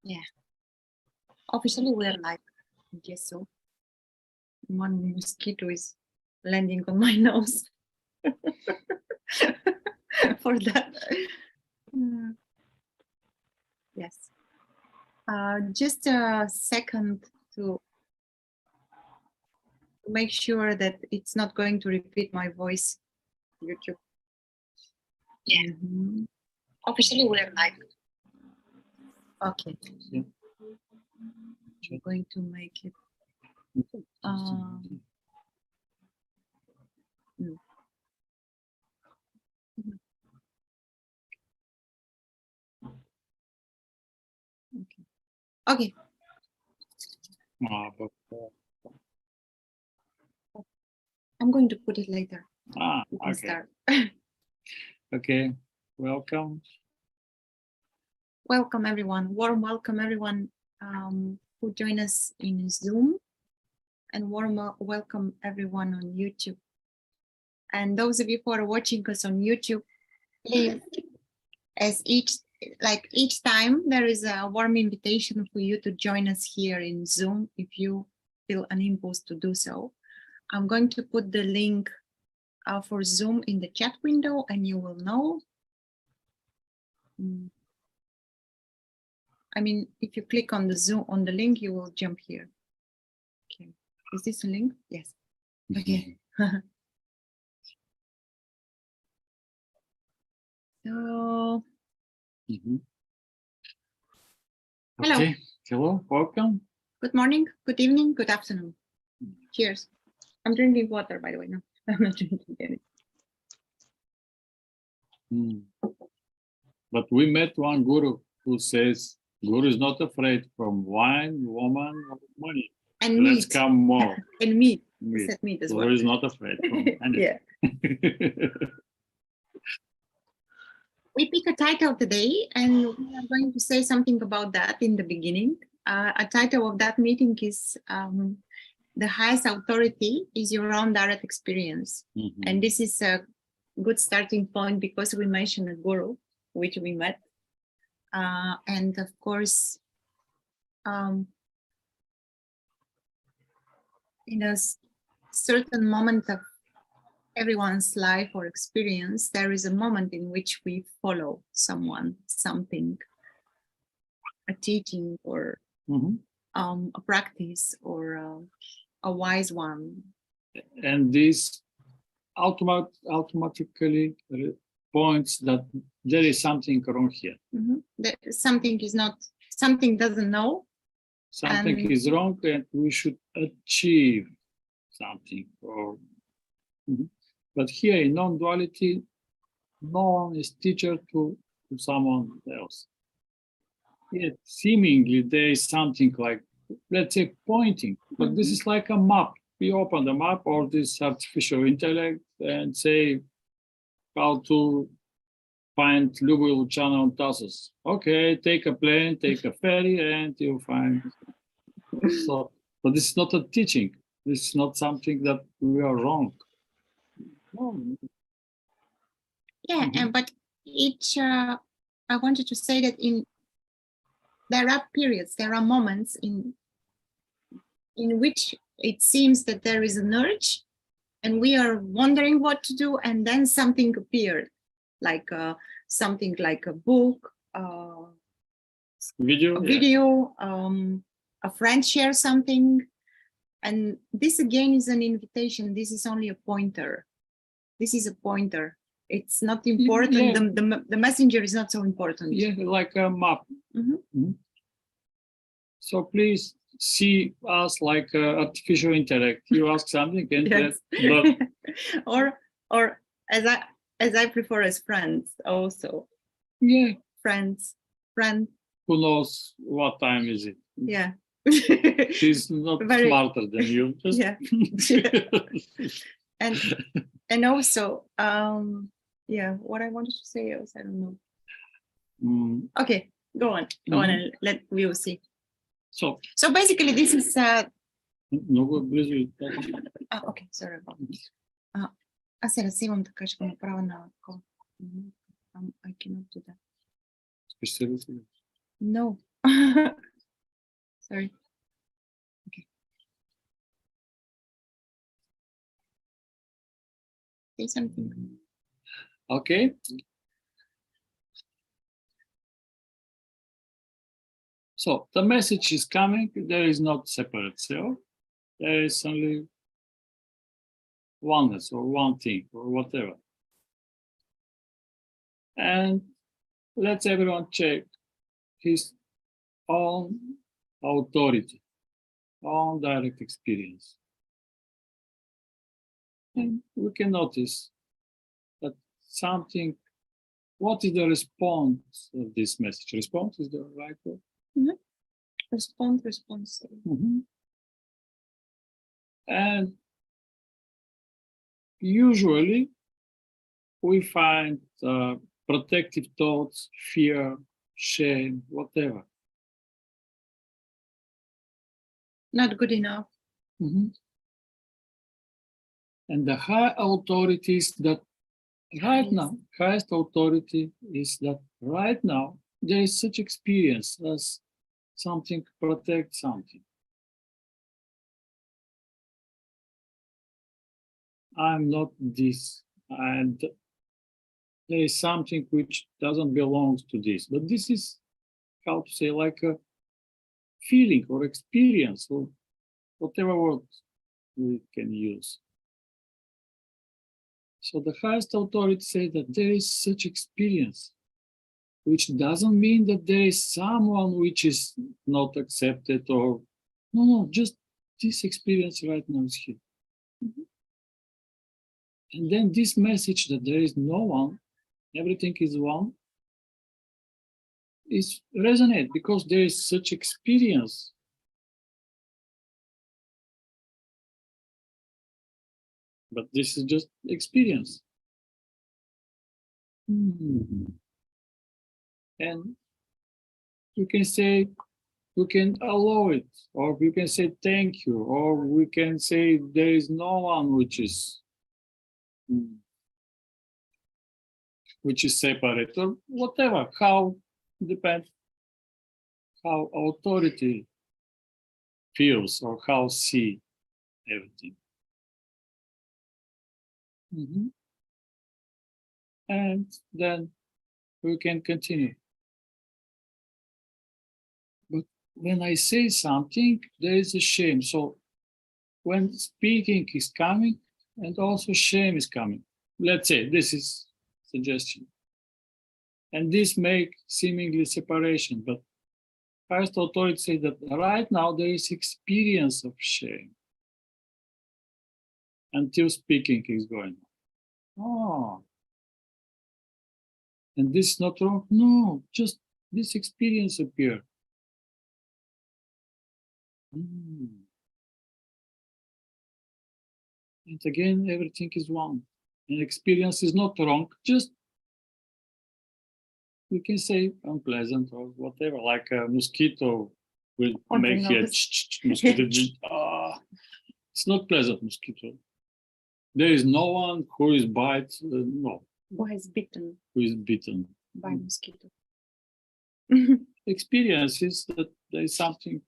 Yeah. Officially, we're live. I guess so. One mosquito is landing on my nose. For that. Yes. Just a second to make sure that it's not going to repeat my voice. YouTube. Yeah. Officially, we're live. Okay. Yeah. I'm going to make it. Okay. I'm going to put it later. Okay. Start. Okay. Welcome. Welcome everyone. Warm welcome everyone who join us in Zoom, and warm welcome everyone on YouTube. And those of you who are watching us on YouTube, please, as each time, there is a warm invitation for you to join us here in Zoom if you feel an impulse to do so. I'm going to put the link for Zoom in the chat window, and you will know. I mean, if you click on the Zoom on the link, you will jump here. Okay, is this a link? Yes. Okay. So. Hello. Okay. Hello. Welcome. Good morning. Good evening. Good afternoon. Cheers. I'm drinking water, by the way. No, I'm not drinking anything. But we met one guru who says, Guru is not afraid from wine, woman, or money. And Let's meat. come more. And meat. Meat. Said meat as Guru well. is not afraid from anything. Yeah. We pick a title today, and we are going to say something about that in the beginning. A title of that meeting is The Highest Authority is Your Own Direct Experience. And this is a good starting point because we mentioned a guru, which we met. And of course, in a certain moment of everyone's life or experience, there is a moment in which we follow someone, something, a teaching or a practice or a wise one. And this automatically points that there is something wrong here. That something is not, something doesn't know. Something is wrong, and we should achieve something. But here in non-duality, no one is teacher to someone else. Yet seemingly there is something like, let's say, pointing, but this is like a map. We open the map or this artificial intellect and say how to find Lubo, Luchana, and Thassos. Okay, take a plane, take a ferry, and you'll find. So, but this is not a teaching. This is not something that we are wrong. No. Yeah, but each, I wanted to say that there are periods, there are moments in which it seems that there is an urge and we are wondering what to do, and then something appeared, like something like a book, video, a friend shares something, and this again is an invitation. This is only a pointer. This is a pointer. It's not important. Yeah. The messenger is not so important. Yeah, like a map. So please see us like artificial intellect. You ask something, and yes. But or as I prefer as friends also. Yeah. Friend. Who knows what time is it? Yeah. She's not smarter than you. Just... Yeah. And also, yeah, what I wanted to say else, I don't know. Okay, go on, and we will see. So basically, this is. Okay, sorry about this. Аз се разсивам така, ще го направя на I cannot do that. No. Sorry. Say something. Okay. So the message is coming. There is not separate self. There is only oneness or one thing or whatever. And let's everyone check his own authority, own direct experience. And we can notice that something, what is the response of this message? Response is the right word? Mm-hmm. Response. Mm-hmm. And usually we find protective thoughts, fear, shame, whatever. Not good enough. Mm-hmm. And the high authority is that right now, highest authority is that right now there is such experience as something protect something. I'm not this, and there is something which doesn't belong to this. But this is, how to say, like a feeling or experience or whatever word we can use. So the highest authority says that there is such experience, which doesn't mean that there is someone which is not accepted or no, just this experience right now is here. Mm-hmm. And then this message that there is no one, everything is one, is resonate because there is such experience. But this is just experience. Mm-hmm. And you can say, we can allow it, or we can say thank you, or we can say there is no one which is separate, or whatever. How depends how authority feels or how see everything. Mm-hmm. And then we can continue. But when I say something, there is a shame. So when speaking is coming, and also shame is coming. Let's say this is suggestion. And this make seemingly separation, but highest authority says that right now there is experience of shame until speaking is going on. Oh, and this is not wrong. No, just this experience appeared. And again, everything is one. And experience is not wrong, just we can say unpleasant or whatever, like a mosquito will make here mosquito. It's not pleasant mosquito. There is no one who is bite, no. Who has bitten? Who is bitten by mosquito. Experience is that there is something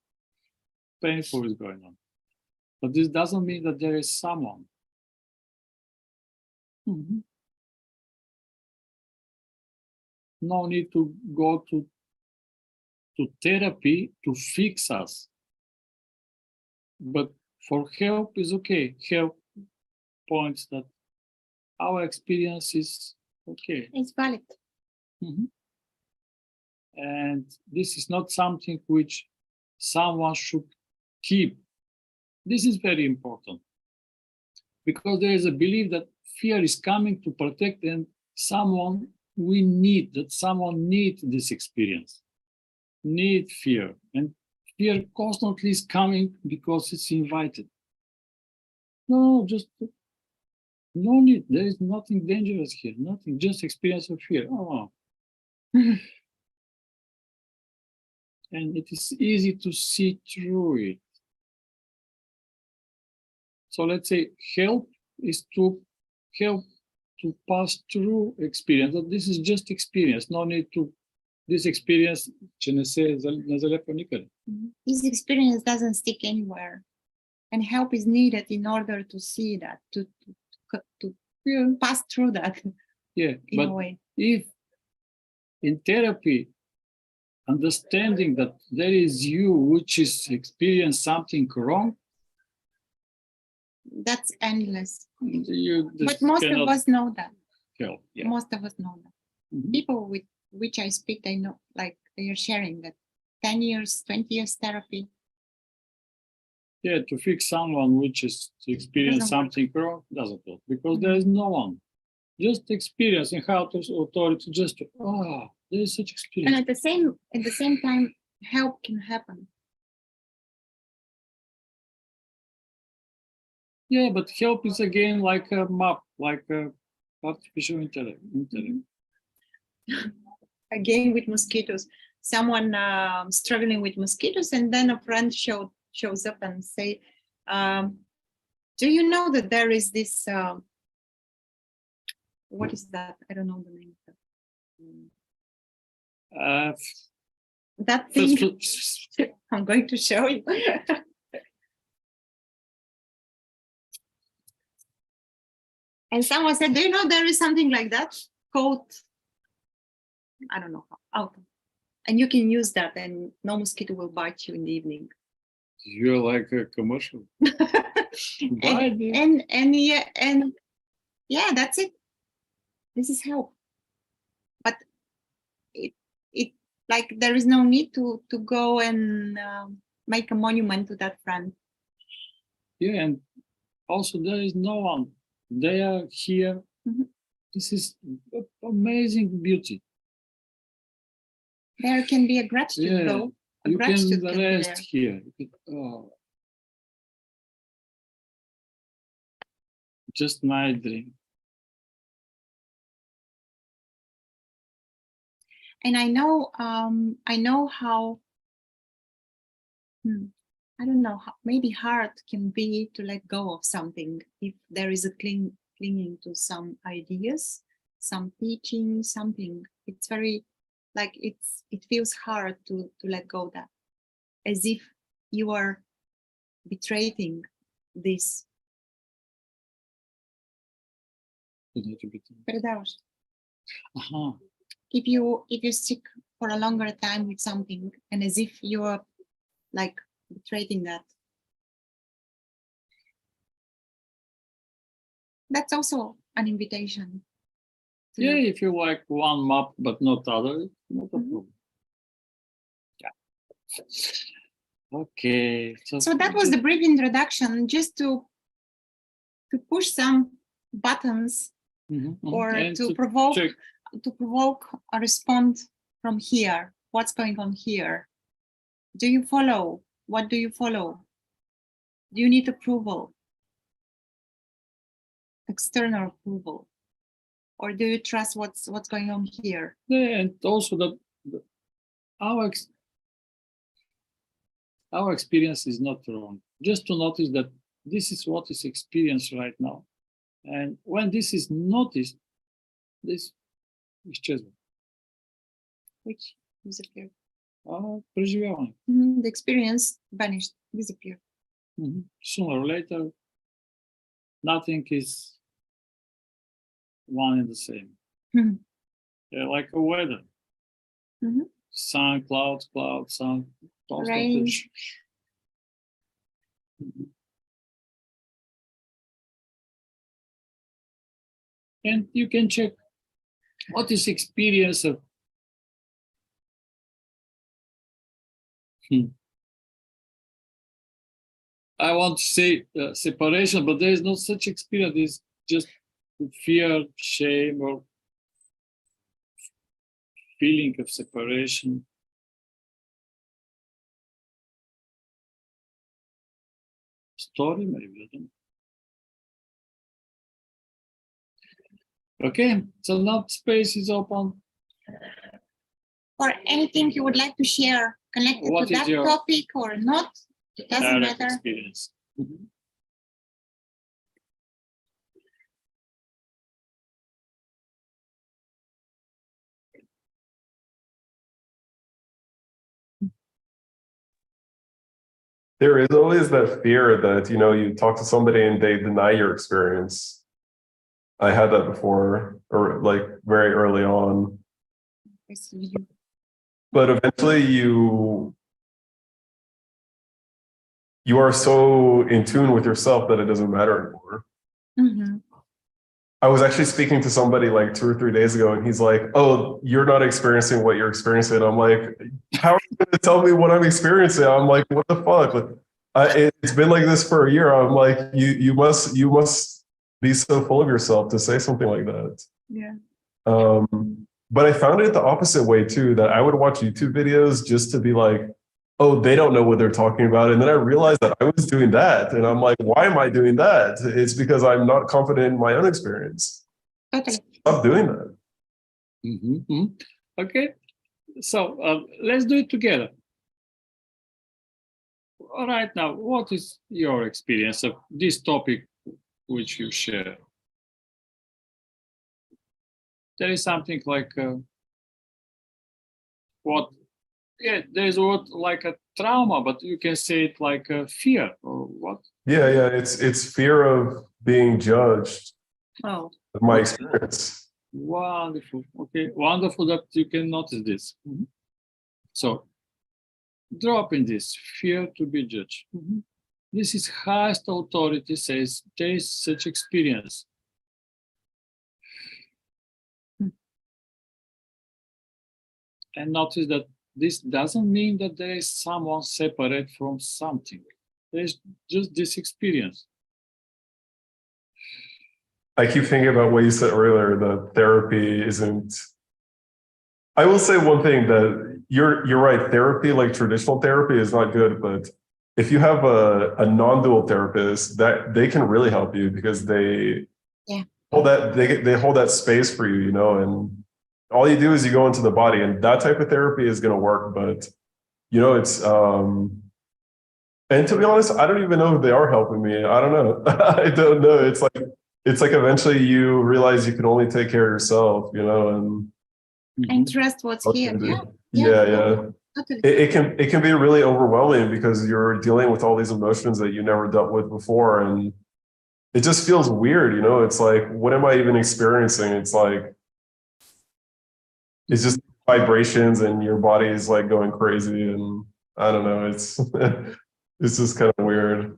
painful is going on. But this doesn't mean that there is someone. Mm-hmm. No need to go to therapy to fix us. But for help is okay. Help points that our experience is okay. It's valid. Mm-hmm. And this is not something which someone should keep. This is very important because there is a belief that fear is coming to protect, and someone we need, that someone needs this experience, need fear, and fear constantly is coming because it's invited. No, just no need. There is nothing dangerous here, nothing, just experience of fear. Oh. And it is easy to see through it. So let's say help is to help to pass through experience. This is just experience, no need to this experience, je ne sais, ne zalep nikad. This experience doesn't stick anywhere, and help is needed in order to see that, to pass through that Yeah, in a but way. if in therapy, understanding that there is you which is experience something wrong, That's endless. you But just most of cannot us know that. help. Yeah. Most of us know that. Mhm. People with which I speak, they know, like they are sharing that 10 years, 20 years therapy. Yeah, to fix someone which is to experience Doesn't work. something wrong doesn't work because there is no one. Just experiencing how to authority, just there is such And experience. at the same time, help can happen. Yeah, but help is again like a map, like a artificial intellect. Again with mosquitoes. Someone struggling with mosquitoes, and then a friend shows up and say, do you know that there is this, what is that? I don't know the name of that. That thing, I'm going to show you. And someone said, do you know there is something like that called, I don't know how, and you can use that and no mosquito will bite you in the evening. You're like a commercial. and yeah, that's it. This is help. But it like there is no need to go and make a monument to that friend. Yeah, and also there is no one. They are here. This is amazing beauty. There can be a gratitude though. You can rest here. Just night dream. And I know how, I don't know, how maybe hard can be to let go of something if there is a clinging to some ideas, some teaching, something. It's very like it feels hard to let go that, as if you are betraying this. Передаваш. If you stick for a longer time with something, and as if you're like betraying that. That's also an invitation. Yeah, if you like one map but not other, not a problem. Yeah. Okay. So that was the brief introduction, just to push some buttons or and to provoke a response from here. What's going on here? Do you follow? What do you follow? Do you need approval? External approval? Or do you trust what's going on here? Yeah, and also that our experience is not wrong. Just to notice that this is what is experienced right now. And when this is noticed, this исчезва. Which disappeared? Преживяване. The experience vanished, disappeared. Sooner or later, nothing is one and the same. Like a weather. Sun, clouds, sun, rain. And you can check what is experience of I want to say separation, but there is no such experience. It's just fear, shame, or feeling of separation. Story, maybe. I don't know. Okay, so now space is open. Or anything you would like to share connected to that topic or not, it doesn't matter. Experience. There is always that fear that, you know, you talk to somebody and they deny your experience. I had that before, or like very early on. I see you. But eventually you are so in tune with yourself that it doesn't matter anymore. Mm-hmm. I was actually speaking to somebody like 2 or 3 days ago, and he's like, "Oh, you're not experiencing what you're experiencing." I'm like, "How are you going to tell me what I'm experiencing?" I'm like, "What the fuck?" Like, it's been like this for a year. I'm like, you must be so full of yourself to say something like that. Yeah. But I found it the opposite way too, that I would watch YouTube videos just to be like, oh, they don't know what they're talking about. And then I realized that I was doing that. And I'm like, why am I doing that? It's because I'm not confident in my own experience. Totally. Stop doing that. Mm-hmm. Okay, so let's do it together. All right, now, what is your experience of this topic which you share? There is something like what? Yeah, there is what like a trauma, but you can say it like a fear or what? Yeah. It's fear of being judged. Oh. Of my experience. Wonderful. Okay, wonderful that you can notice this. Mm-hmm. So, dropping this fear to be judged. Mm-hmm. This is highest authority says there is such experience. And notice that this doesn't mean that there is someone separate from something. There's just this experience. I keep thinking about what you said earlier, that therapy isn't. I will say one thing, that you're right. Therapy, like traditional therapy, is not good. But if you have a non-dual therapist, that they can really help you, because they hold that they hold that space for you, you know. And all you do is you go into the body, and that type of therapy is going to work. But you know, it's and to be honest, I don't even know if they are helping me. I don't know. I don't know. It's like eventually you realize you can only take care of yourself, you know, and trust what's here. Yeah. Totally. It can be really overwhelming, because you're dealing with all these emotions that you never dealt with before, and it just feels weird, you know. It's like, what am I even experiencing? It's like, it's just vibrations, and your body is like going crazy, and I don't know. It's it's just kind of weird.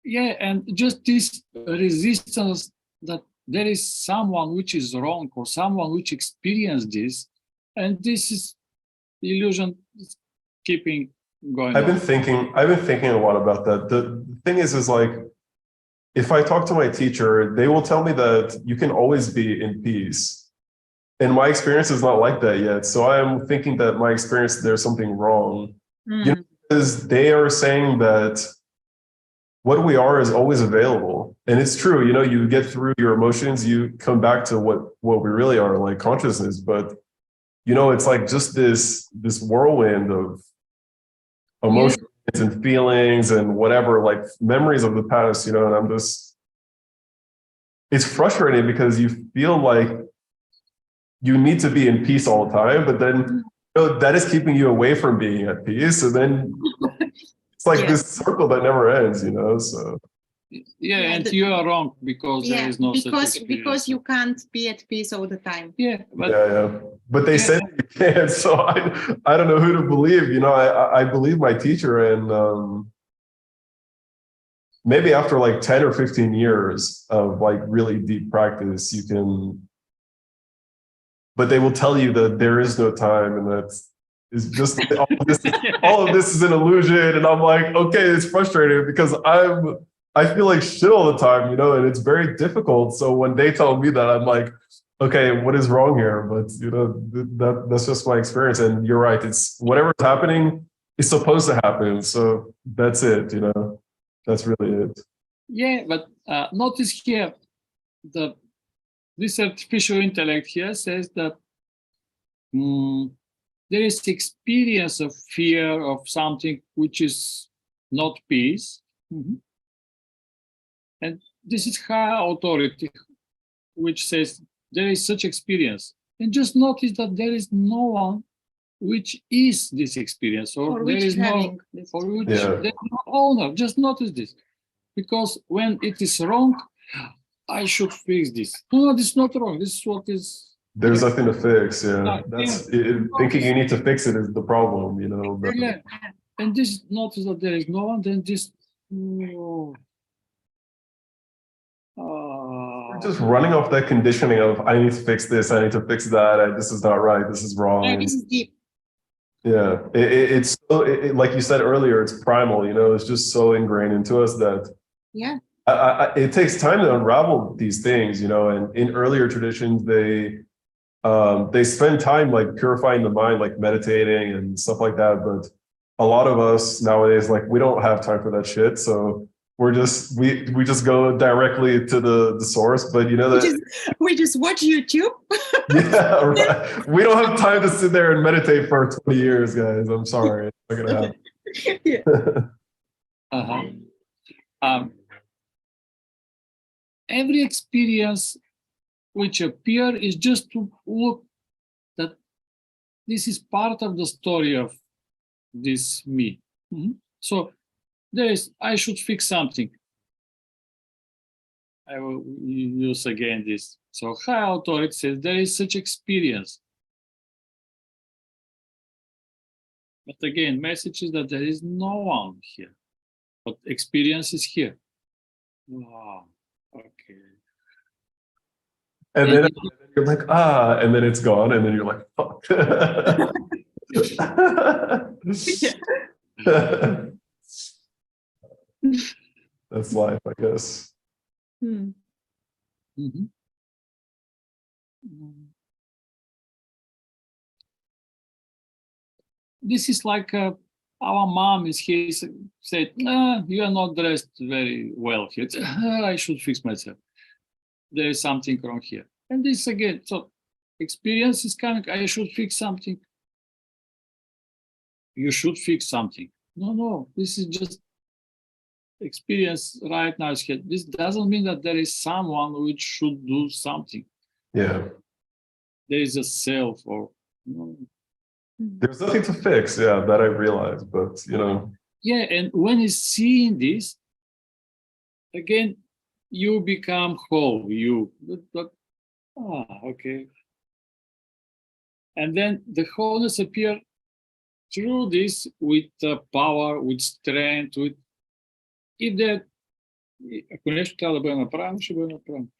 Yeah, and just this resistance that there is someone which is wrong, or someone which experienced this, and this is illusion keeping going I've on. been thinking a lot about that. The thing is like, if I talk to my teacher, they will tell me that you can always be in peace. And my experience is not like that yet. So I'm thinking that my experience, there's something wrong. You know, because they are saying that what we are is always available. And it's true, you know, you get through your emotions, you come back to what we really are, like consciousness. But, you know, it's like just this whirlwind of emotions and feelings and whatever, like memories of the past, you know. And I'm just, it's frustrating, because you feel like you need to be in peace all the time, but then, you know, that is keeping you away from being at peace. And then it's like this circle that never ends, you know. So and you are wrong, because there is no such experience. Because you can't be at peace all the time. But they said you can. So I don't know who to believe, you know. I believe my teacher, and maybe after like 10 or 15 years of like really deep practice, you can. But they will tell you that there is no time, and that's is just all of this is an illusion. And I'm like, okay, it's frustrating, because I feel like shit all the time, you know, and it's very difficult. So when they tell me that, I'm like, okay, what is wrong here? But you know, that's just my experience. And you're right. It's whatever's happening is supposed to happen. So that's it, you know, that's really it. Yeah, but notice here, this artificial intellect here says that there is experience of fear of something which is not peace. And this is high authority, which says there is such experience. And just notice that there is no one which is this experience, or For there which is no, having this. for which Yeah. there is no owner. Just notice this, because when it is wrong, I should fix this. No, this is not wrong. This is what is. There's nothing to fix. Yeah, Yeah. thinking you need to fix it is the problem. You know. But- Yeah, and this notice that there is no one, then this. Oh, We're just running off that conditioning of I need to fix this, I need to fix that. This is not right. This is wrong. Yeah, this is deep. Yeah, it's so, like you said earlier, it's primal. You know, it's just so ingrained into us that Yeah. it takes time to unravel these things. You know, and in earlier traditions, they spend time like purifying the mind, like meditating and stuff like that. But a lot of us nowadays, like we don't have time for that shit. So we just go directly to the source. But you know that We just watch YouTube. yeah, right. We don't have time to sit there and meditate for 20 years, guys. I'm sorry, it's not gonna happen. Yeah. Every experience which appear is just to look that this is part of the story of this me. So there is, I should fix something. I will use again this. So high authority says there is such experience. But again, message is that there is no one here, but experience is here. Wow. Okay. And then you're like, and then it's gone, and then you're like, fuck. That's life, I guess. Hmm. This is like our mom is here, said, you are not dressed very well here. I should fix myself. There is something wrong here. And this again, so experience is coming, I should fix something. You should fix something. No, this is just experience right now is here. This doesn't mean that there is someone which should do something. Yeah. There is a self or There's nothing to fix, yeah, that I realized, but you know. Yeah, and when you seeing this, again, you become whole, okay. And then the wholeness appear through this with power, with strength, with if that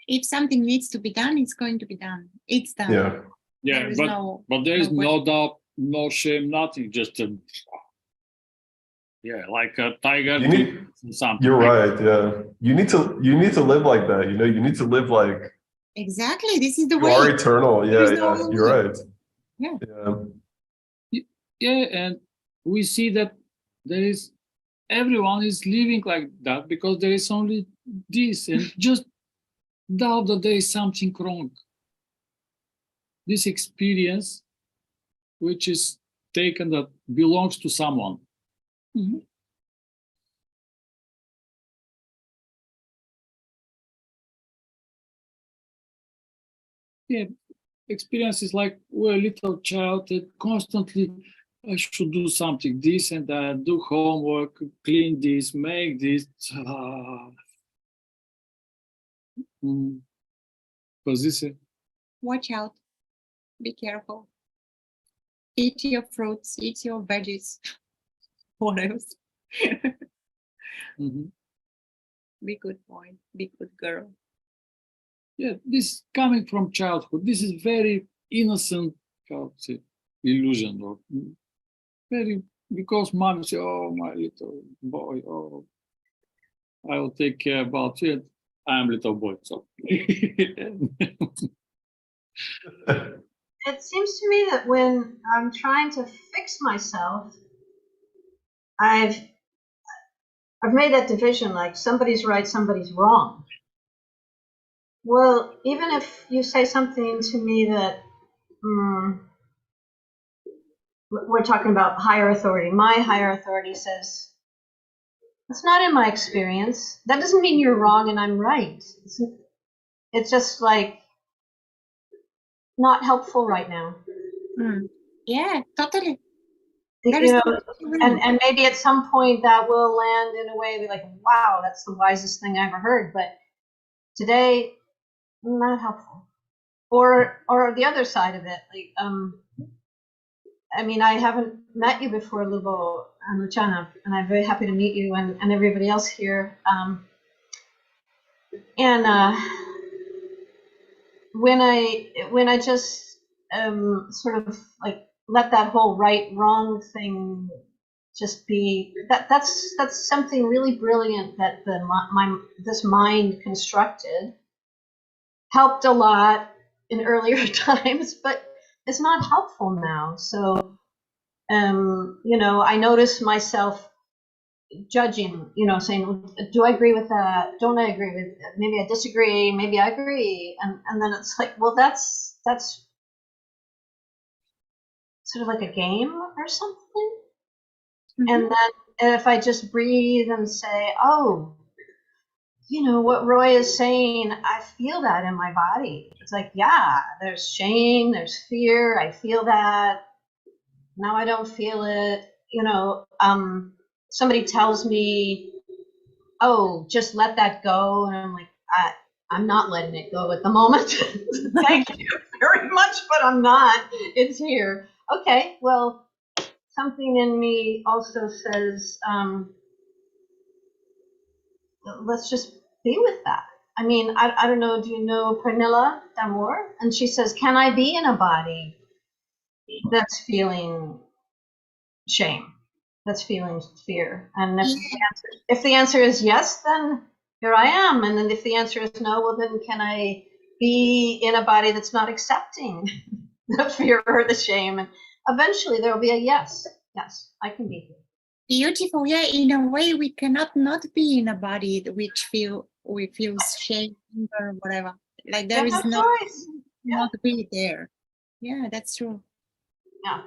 If something needs to be done, it's going to be done. It's done. Yeah. There but there is no doubt, no shame, nothing. Just like a tiger. Something. You're right. Yeah, you need to live like that. You know, you need to live like exactly. This is the you way. are eternal. Yeah, No you're right. Yeah, and we see that everyone is living like that because there is only this, and just doubt that there is something wrong. This experience, which is taken that belongs to someone. Yeah, experience is like we're a little child that constantly I should do something, this and that, do homework, clean this, make this. Watch out. Be careful. Eat your fruits, eat your veggies. What else? Be good boy, be good girl. Yeah, this is coming from childhood. This is very innocent illusion, or very because mom say, "Oh, my little boy, oh, I will take care about you." I'm little boy, so. It seems to me that when I'm trying to fix myself, I've made that division, like somebody's right, somebody's wrong. Well, even if you say something to me that we're talking about higher authority, my higher authority says, that's not in my experience. That doesn't mean you're wrong and I'm right. It's just like not helpful right now. Yeah, totally. You There is know, no and maybe at some point that will land in a way be like, wow, that's the wisest thing I ever heard. But today, not helpful. Or the other side of it, like I mean, I haven't met you before, Lubo and Luchana, and I'm very happy to meet you and everybody else here. When I just sort of like let that whole right wrong thing just be, that's something really brilliant that this mind constructed, helped a lot in earlier times, but it's not helpful now. So you know, I notice myself judging, you know, saying, do I agree with that? Don't I agree with it? Maybe I disagree, maybe I agree. And then it's like, well, that's sort of like a game or something. Mm-hmm. And then if I just breathe and say, oh, you know, what Roy is saying, I feel that in my body. It's like, yeah, there's shame, there's fear, I feel that. Now I don't feel it. You know, somebody tells me, oh, just let that go. And I'm like, I'm not letting it go at the moment. Thank you very much, but I'm not. It's here. Okay, well, something in me also says, let's just be with that. I mean, I don't know, do you know Pernilla D'Amour? And she says, can I be in a body that's feeling shame, that's feeling fear? And if the answer is yes, then here I am. And then if the answer is no, well, then can I be in a body that's not accepting the fear or the shame? And eventually there will be a yes. Yes, I can be here. Beautiful. Yeah, in a way, we cannot not be in a body which we feel shame or whatever. Like there is no choice. Not be there. Yeah, that's true. Yeah.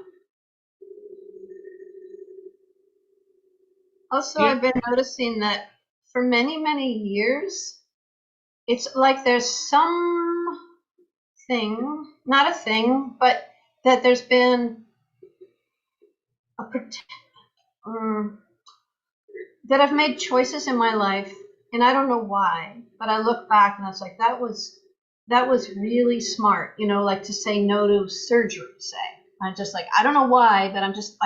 Also, Yeah. I've been noticing that for many, many years, it's like there's some thing, not a thing, but that there's been that I've made choices in my life, and I don't know why, but I look back and I was like, that was really smart, you know, like to say no to surgery, say. I'm just like, I don't know why, but I'm just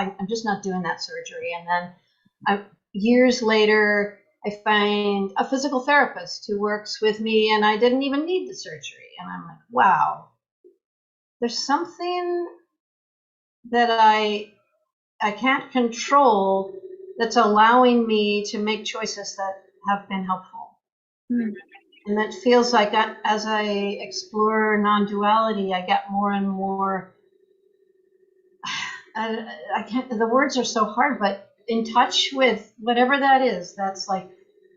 not doing that surgery. And then years later, I find a physical therapist who works with me, and I didn't even need the surgery. And I'm like, wow, there's something that I can't control that's allowing me to make choices that have been helpful. Mm. And it feels like as I explore non-duality, I get more and more, I can't, the words are so hard, but in touch with whatever that is, that's like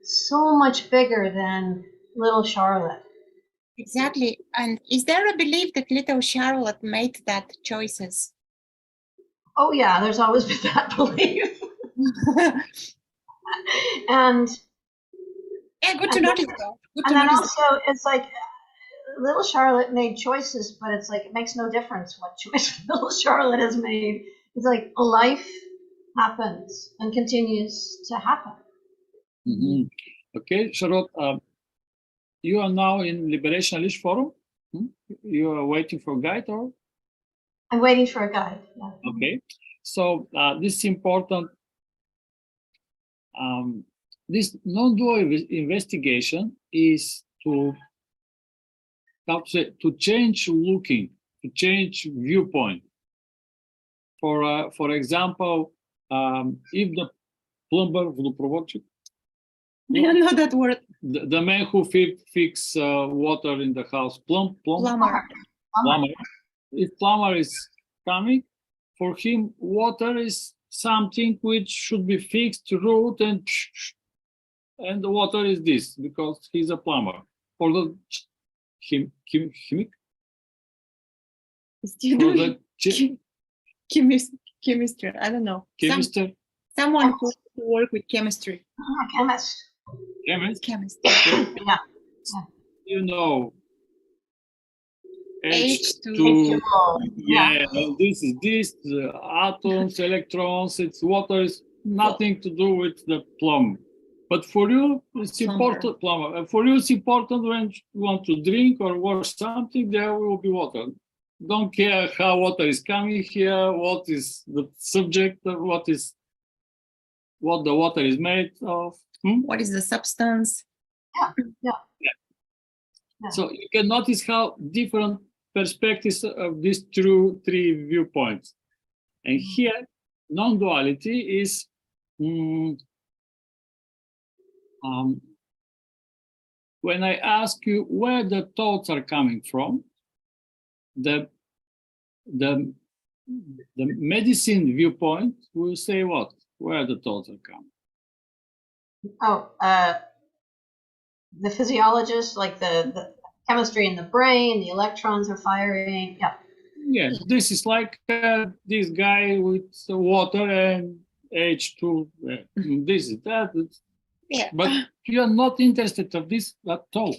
so much bigger than little Charlotte. Exactly. And is there a belief that little Charlotte made that choices? Oh yeah, there's always been that belief. And yeah, good to notice though. Good to and then notice. also it's like little Charlotte made choices, but it's like it makes no difference what choice little Charlotte has made. It's like life happens and continues to happen. Mm-hmm. Okay, Charlotte, you are now in Liberation Unleashed Forum. You are waiting for a guide, or? I'm waiting for a guide. Yeah. Okay, so this is important. This non-dual investigation is to change looking, to change viewpoint. For example, if the plumber, I don't know that word. the man who fix water in the house, plumber. If plumber is coming, for him, water is something which should be fixed, root, and the water is this because he's a plumber. For the Chemistry. I don't know. Chemistry. Someone who work with chemistry. Chemist. Chemist. Chemist. Yeah. You know, H2O. H2. Yeah. Yeah, and this is this, the atoms, electrons, it's water, is nothing to do with the plumb. But for you, it's important, plumber. For you, it's important when you want to drink or wash something, there will be water. Don't care how water is coming here, what is the subject, what the water is made of. What is the substance? Yeah. So you can notice how different perspectives of these three viewpoints. And here, non-duality is when I ask you where the thoughts are coming from, the medicine viewpoint will say what? Where the thoughts are coming. The physiologist, like the chemistry in the brain, the electrons are firing. Yeah. Yeah, this is like this guy with water and H2. This is that. Yeah. But you are not interested in this at all.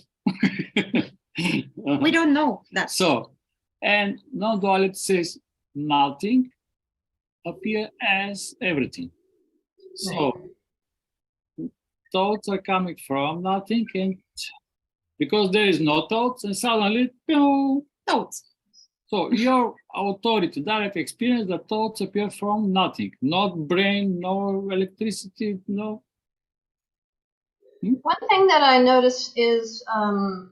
We don't know that. So, and non-duality says nothing appear as everything. So thoughts are coming from nothing, and because there is no thoughts, and suddenly, Thoughts. so your authority, direct experience, the thoughts appear from nothing, not brain, no electricity, no. One thing that I notice is, in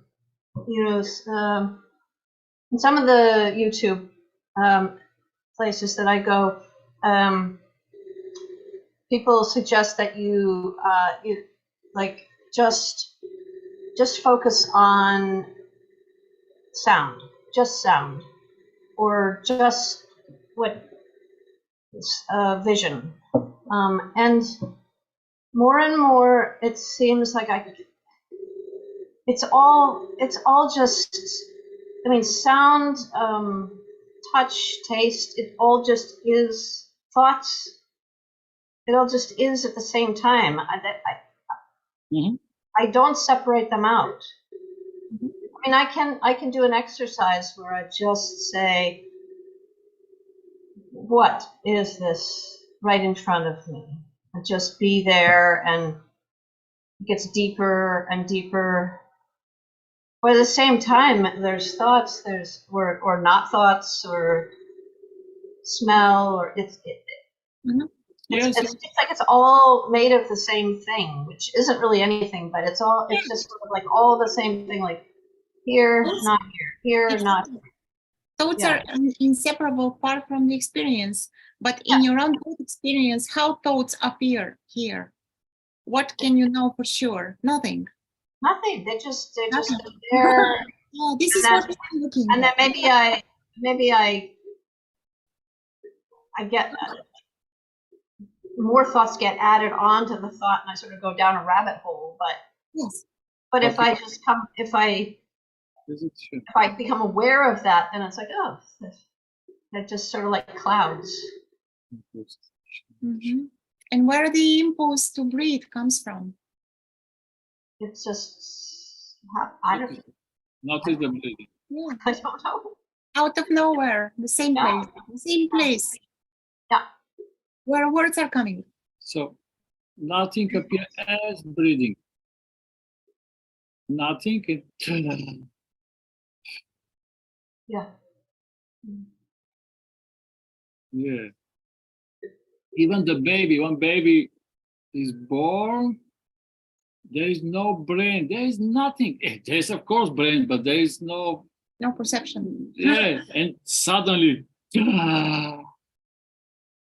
some of the YouTube places that I go, people suggest that you like just focus on sound, just sound, or just what vision, and more it seems like it's all just, I mean, sound, touch, taste, it all just is thoughts. It all just is at the same time. I don't separate them out. I mean, I can do an exercise where I just say, what is this right in front of me? And just be there, and it gets deeper and deeper. But at the same time, there's thoughts, or not thoughts, or smell, or it's Yes. it's like it's all made of the same thing, which isn't really anything, but it's just sort of like all the same thing, like here, not here, here, not here. Thoughts are an inseparable part from the experience, but in your own experience, how thoughts appear here? What can you know for sure? Nothing. Nothing. They're just there. Yeah, this is what I'm looking and at. then maybe I get more thoughts get added onto the thought, and I sort of go down a rabbit hole. But Yes. but if I just if I become aware of that, then it's like, oh, they're just sort of like clouds. And where the impulse to breathe comes from? It's just, I don't Not in the breathing. Yeah. I don't know. Out of nowhere, the same place, the same place. Yeah. Where words are coming. So nothing appears as breathing. Nothing. Yeah. Yeah. Even the baby, when baby is born, there is no brain. There is nothing. There is, of course, brain, but there is no. No perception. Yeah. And suddenly,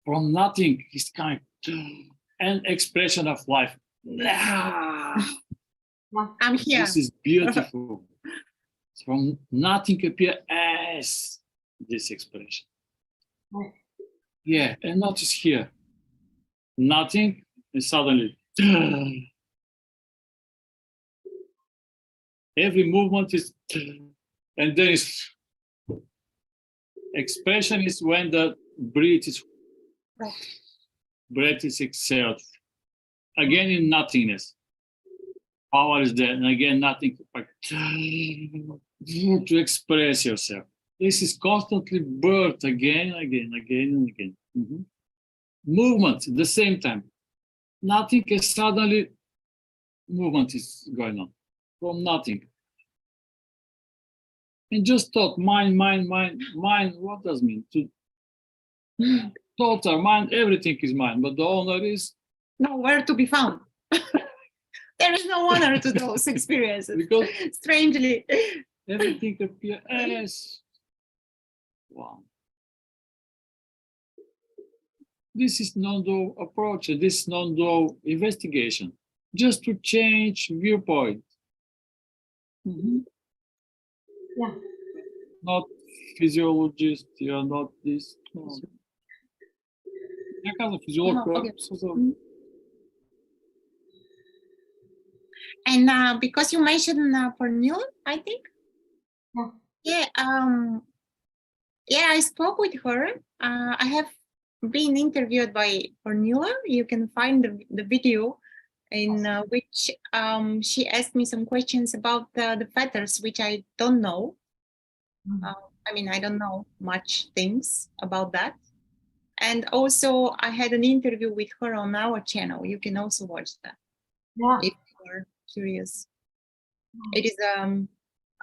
from nothing, is coming an expression of life. I'm here. This is beautiful. From nothing appear as this expression. Right. Yeah, and notice here, nothing, and suddenly, every movement is, and there is, expression is when the breath is exhaled. Again in nothingness. Power is there, and again nothing, like, to express yourself. This is constantly birth again, again, again, and again. Movement at the same time. Nothing is suddenly movement is going on from nothing. And just thought, mind, mind, mind, mind. What does it mean? Thoughts are mind, everything is mind, but the owner is nowhere to be found. There is no honor to those experiences. because Strangely. everything appears as one. This is non-dual approach, this non-dual investigation, just to change viewpoint. Yeah. Not physiologist, you are not this. No. Я казвам физиолог, And because you mentioned Pernille, I think. Yeah. Yeah, I spoke with her. I have been interviewed by Pernille. You can find the video in which she asked me some questions about the feathers, which I don't know. I mean, I don't know much things about that. And also, I had an interview with her on our channel. You can also watch that if you are curious. It is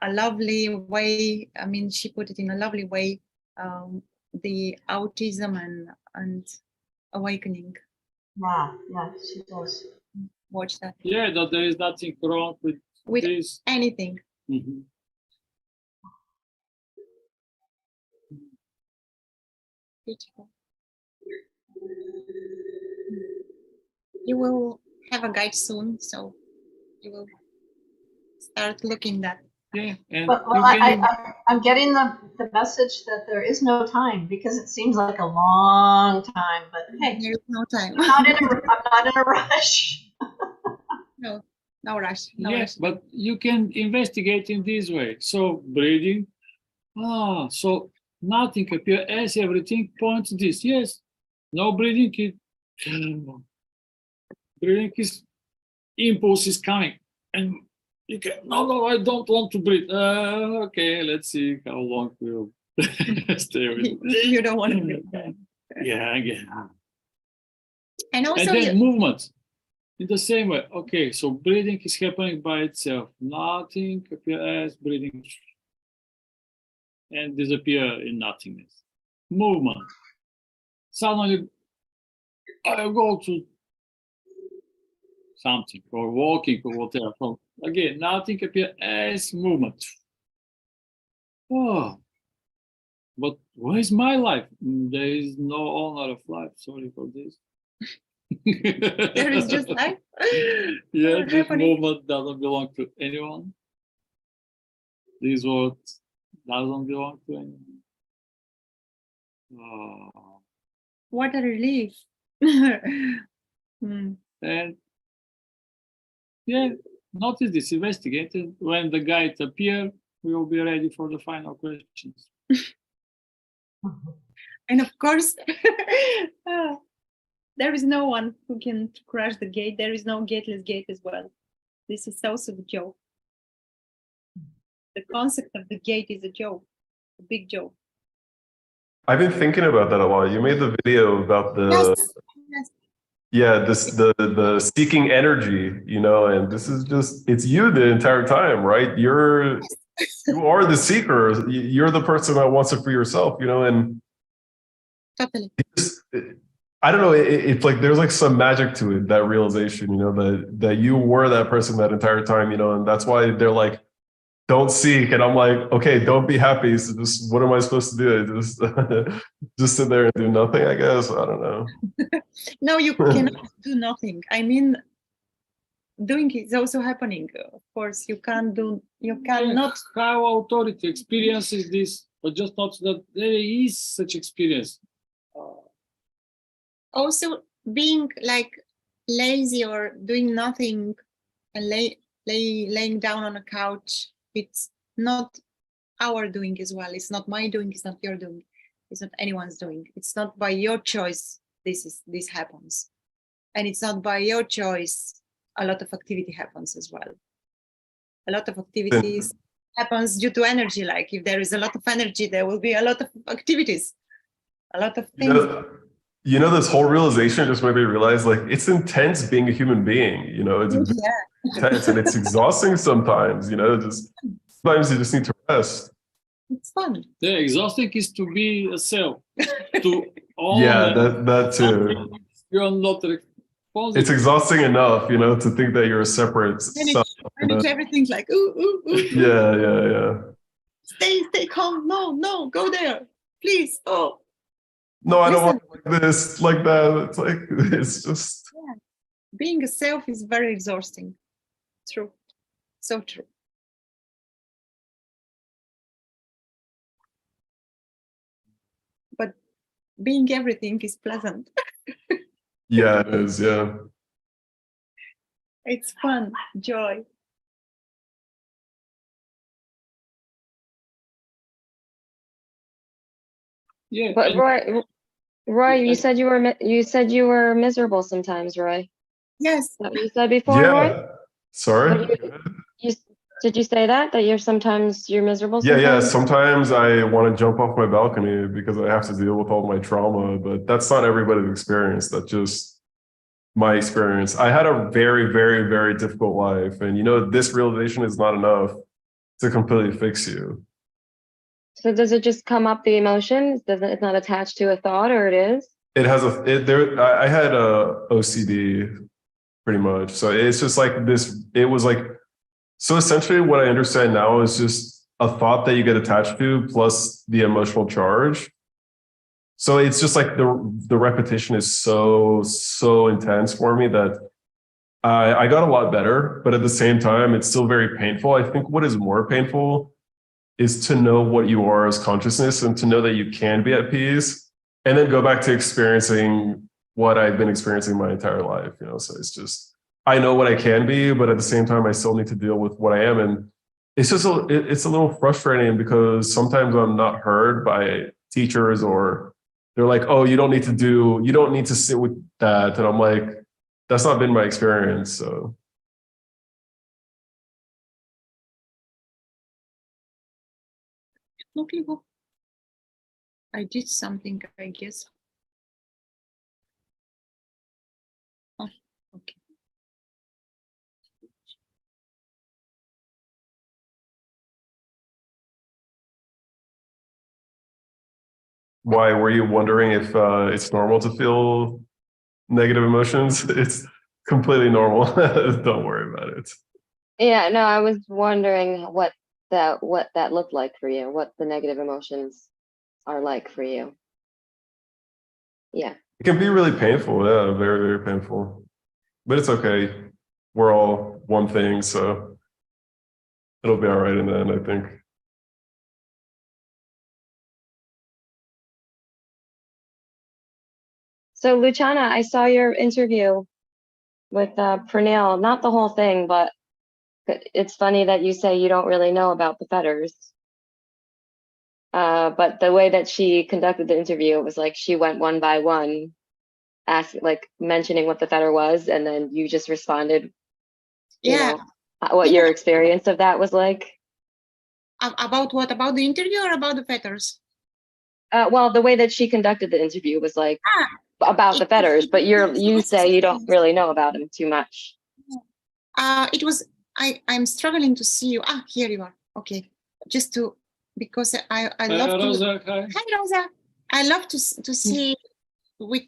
a lovely way. I mean, she put it in a lovely way. The autism and awakening. Yeah, she does. Watch that. Yeah, that there is nothing wrong with this. Anything. Beautiful. You will have a guide soon, so you will start looking that. Yeah, and Well, I'm getting the message that there is no time because it seems like a long time, but hey, there is no time. I'm not in a rush. No rush. No yes, rush. but you can investigate in this way. So breathing. So nothing appears as everything points this. Yes, no breathing. Breathing is impulse is coming, and you can. No, I don't want to breathe. Okay, let's see how long we'll stay with. You don't want to breathe. Yeah. And also, and then movement in the same way. Okay, so breathing is happening by itself. Nothing appears as breathing and disappear in nothingness. Movement. Suddenly, I go to something or walking or whatever. So again, nothing appears as movement. Oh, but where is my life? There is no owner of life. Sorry for this. there is just life. Yeah, this movement doesn't belong to anyone. This world doesn't belong to anyone. Oh. What a relief. And yeah, notice this, investigate it. When the guide appears, we will be ready for the final questions. And of course, there is no one who can crash the gate. There is no gateless gate as well. This is also the joke. The concept of the gate is a joke, a big joke. I've been thinking about that a lot. You made the video about the Yes. yeah, the seeking energy, and this is just it's you the entire time, right? You are the seeker. You're the person that wants it for yourself, and Totally. I don't know. It's like there's like some magic to it, that realization, that you were that person that entire time, and that's why they're like, don't seek, and I'm like, okay, don't be happy. So just what am I supposed to do? Just sit there and do nothing, I guess. I don't know. No, you cannot do nothing. I mean, doing is also happening. Of course, you cannot. How authority experiences this, but just not that there is such experience. Also, being like lazy or doing nothing and laying down on a couch, it's not our doing as well. It's not my doing. It's not your doing. It's not anyone's doing. It's not by your choice. This happens, and it's not by your choice. A lot of activity happens as well. A lot of activities happens due to energy. Like if there is a lot of energy, there will be a lot of activities, a lot of things. This whole realization just made me realize, like, it's intense being a human being. It's intense and it's exhausting sometimes. Just sometimes you just need to rest. It's fun. The exhausting is to be a self. To Yeah, that too. You're not responsible. It's exhausting enough, to think that you're a separate self. Manage everything like ooh, ooh, ooh. Yeah. Stay calm. No, go there, please. Oh. No, I don't want like this, like that. It's like it's just. Yeah. Being a self is very exhausting. True, so true. But being everything is pleasant. Yeah, it is. Yeah. It's fun, joy. Yeah. But Roy, you said you were miserable sometimes, Roy. Yes. Is that what you said before, Yeah. Roy? Sorry. Did you say that you're miserable sometimes? Yeah. Sometimes I want to jump off my balcony because I have to deal with all my trauma, but that's not everybody's experience. That's just my experience. I had a very, very, very difficult life, and this realization is not enough to completely fix you. So does it just come up, the emotion? It's not attached to a thought, or it is? It has I had a OCD pretty much. So it's just like this, it was like, so essentially what I understand now is just a thought that you get attached to plus the emotional charge. So it's just like the repetition is so intense for me that I got a lot better, but at the same time, it's still very painful. I think what is more painful is to know what you are as consciousness and to know that you can be at peace and then go back to experiencing what I've been experiencing my entire life. So it's just, I know what I can be, but at the same time, I still need to deal with what I am. And it's just, it's a little frustrating because sometimes I'm not heard by teachers, or they're like, oh, you don't need to sit with that. And I'm like, that's not been my experience. So. Okay, well, I did something, I guess. Oh, okay. Why were you wondering if it's normal to feel negative emotions? It's completely normal. Don't worry about it. Yeah, no, I was wondering what that looked like for you, what the negative emotions are like for you. Yeah. It can be really painful. Yeah, very, very painful. But it's okay. We're all one thing, so it'll be all right in the end, I think. So Luchana, I saw your interview with Pernille, not the whole thing, but it's funny that you say you don't really know about the fetters. But the way that she conducted the interview, it was like she went one by one, mentioning what the fetter was, and then you just responded, what your experience of that was like. About what? About the interview or about the fetters? Well, the way that she conducted the interview was like about the fetters, but you say you don't really know about them too much. It was, I'm struggling to see you. Here you are. Okay. Just to, because I love Rosa, to. Hi, Rosa. I love to see with.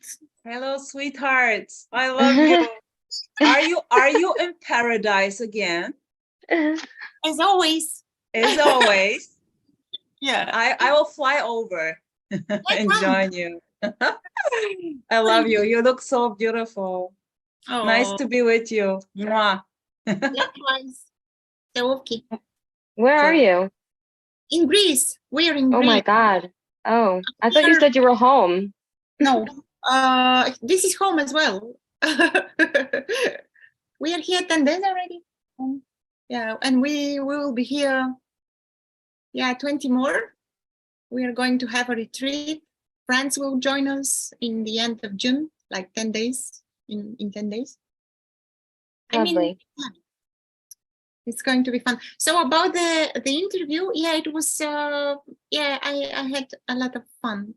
Hello, sweethearts. I love you. Are you in paradise again? As always. As always. Yeah. I will fly over and join you. I love you. You look so beautiful. Oh. Nice to be with you. Mwah. Likewise. So, okay. Where are you? In Greece. We're in Greece. Oh my God. Oh, I thought you said you were home. No. This is home as well. We are here 10 days already. Yeah, and we will be here. Yeah, 20 more. We are going to have a retreat. Friends will join us in the end of June, like 10 days, in 10 days. Lovely. It's going to be fun. So about the interview, yeah, it was yeah, I had a lot of fun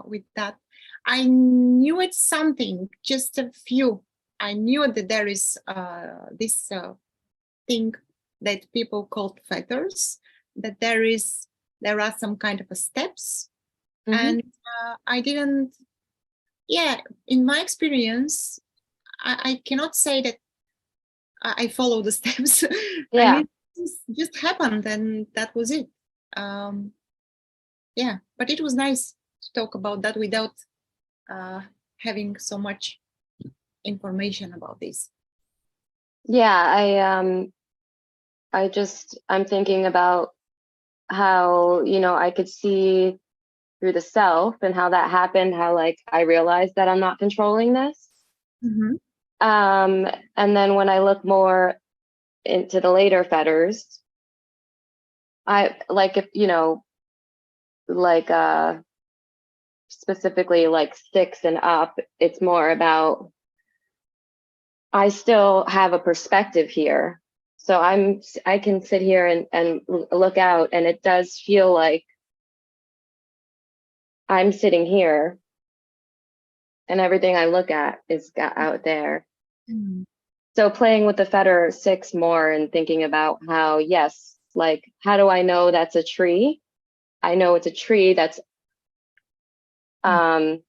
with that. I knew it's something, just a few. I knew that there is this thing that people call feathers, that there are some kind of a steps, and I didn't. Yeah, in my experience, I cannot say that I follow the steps. Yeah. I mean, it just happened, and that was it. Yeah, but it was nice to talk about that without having so much information about this. Yeah, I'm thinking about how, you know, I could see through the self and how that happened, how like I realized that I'm not controlling this. Mm-hmm. And then when I look more into the later fetters, I like, if you know, like specifically like 6 and up, it's more about I still have a perspective here. So I can sit here and look out, and it does feel like I'm sitting here and everything I look at is out there. Mm-hmm. So playing with the fetter 6 more and thinking about how, yes, like, how do I know that's a tree? I know it's a tree that's 30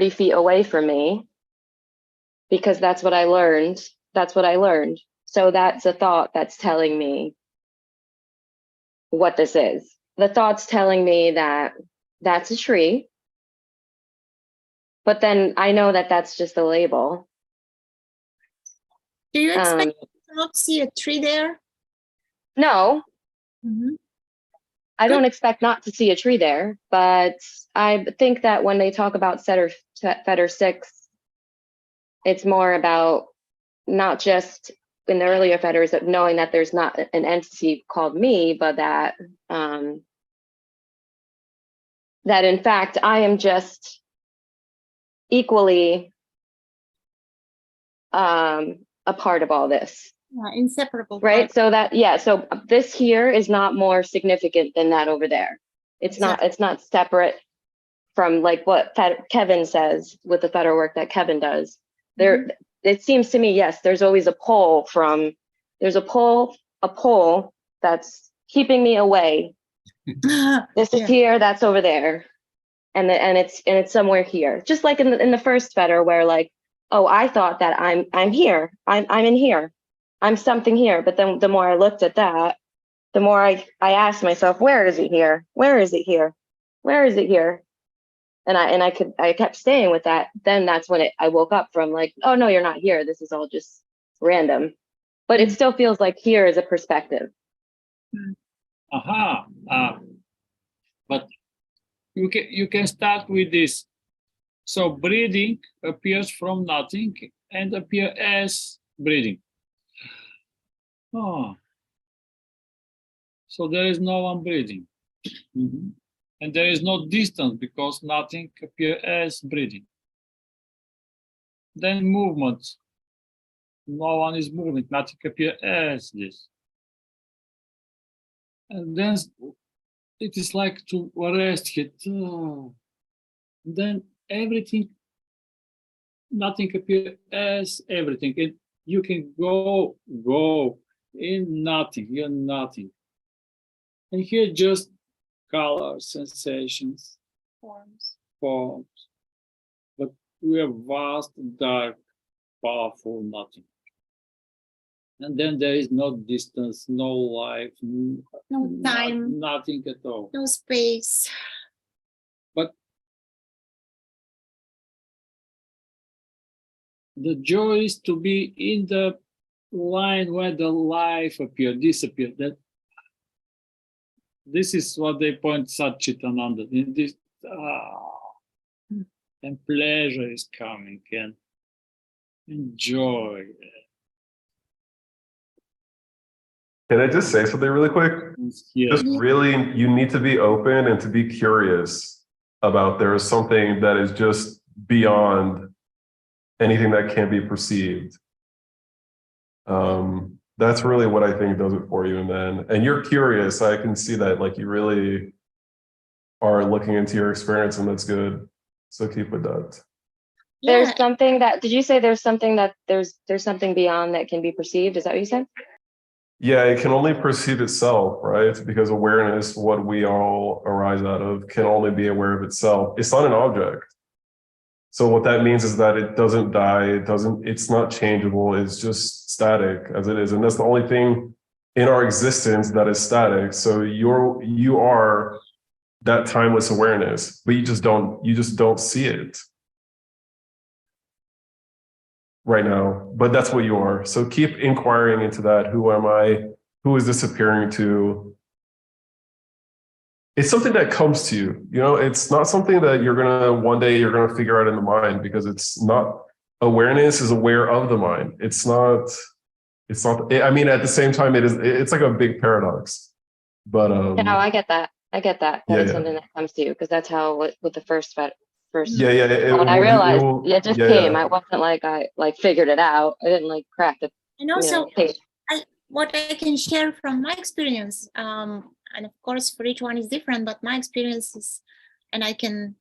feet away from me, because that's what I learned. That's what I learned. So that's a thought that's telling me what this is. The thought's telling me that that's a tree, but then I know that that's just a label. Do you expect to not see a tree there? No, Mm-hmm. I don't expect not to see a tree there, but I think that when they talk about fetter 6, it's more about not just in the earlier fetters of knowing that there's not an entity called me, but that that in fact I am just equally a part of all this. Inseparable. Right. Part. So that, yeah. So this here is not more significant than that over there. It's Exactly. not, it's not separate from like what Kevin says with the fetter work that Kevin does. There, it seems to me, yes, there's always a pull from, there's a pull that's keeping me away. This is here, that's over there. And it's somewhere here. Just like in the first fetter where like, oh, I thought that I'm here. I'm in here. I'm something here. But then the more I looked at that, the more I asked myself, where is it here? Where is it here? Where is it here? And I kept staying with that. Then that's when I woke up from like, oh no, you're not here. This is all just random. But it still feels like here is a perspective. Aha. But you can start with this. So breathing appears from nothing and appear as breathing. Oh. So there is no one breathing. Mm-hmm. And there is no distance because nothing appears as breathing. Then movement. No one is moving, nothing appears as this. And then it is like to rest it. Then everything, nothing appears as everything. And you can go in nothing, you're nothing. And here just colors, sensations, forms. But we are vast, dark, powerful nothing. And then there is no distance, no life, no time, nothing at all. No space. But the joy is to be in the line where the life appears, disappears. That this is what they point Satchitananda. In this, and pleasure is coming, and joy. Can I just say something really quick? Yeah. Just really, you need to be open and to be curious about there is something that is just beyond anything that can be perceived. That's really what I think does it for you. And you're curious. I can see that, like, you really are looking into your experience, and that's good. So keep with that. There's Yeah, something that, did you say there's something that there's something beyond that can be perceived? Is that what you said? Yeah, it can only perceive itself, right? Because awareness, what we all arise out of, can only be aware of itself. It's not an object. So what that means is that it doesn't die, it's not changeable, it's just static as it is. And that's the only thing in our existence that is static. So you are that timeless awareness, but you just don't see it right now. But that's what you are. So keep inquiring into that. Who am I? Who is this appearing to? It's something that comes to you. You know, it's not something that one day you're gonna figure out in the mind, because it's not. Awareness is aware of the mind. It's not. I mean, at the same time, it's like a big paradox. But No, I get that. I get that. That yeah, it's yeah. something that comes to you, because that's how with the first Yeah, yeah. when I realized it just came. Yeah. I wasn't like I like figured it out. I didn't like crack the and also page. what I can share from my experience, and of course for each one is different, but my experience is, and I can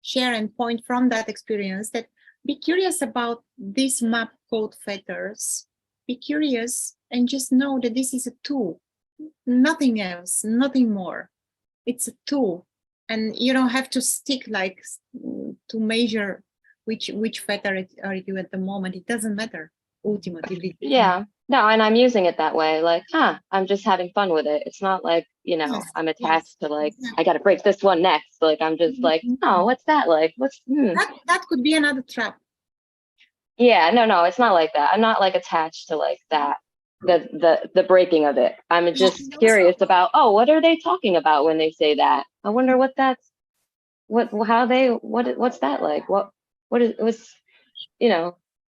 share and point from that experience, that be curious about this map called fetters. Be curious and just know that this is a tool, nothing else, nothing more. It's a tool, and you don't have to stick like to measure which fetter are you at the moment. It doesn't matter ultimately. Yeah. No, and I'm using it that way. Like, I'm just having fun with it. It's not like, Yes, I'm yes, attached to like, yeah. I got to break this one next. Like, I'm just like, oh, what's that like? That could be another trap. Yeah, no, it's not like that. I'm not like attached to like that, the breaking of it. I'm just and also- curious about, oh, what are they talking about when they say that? I wonder what's that like?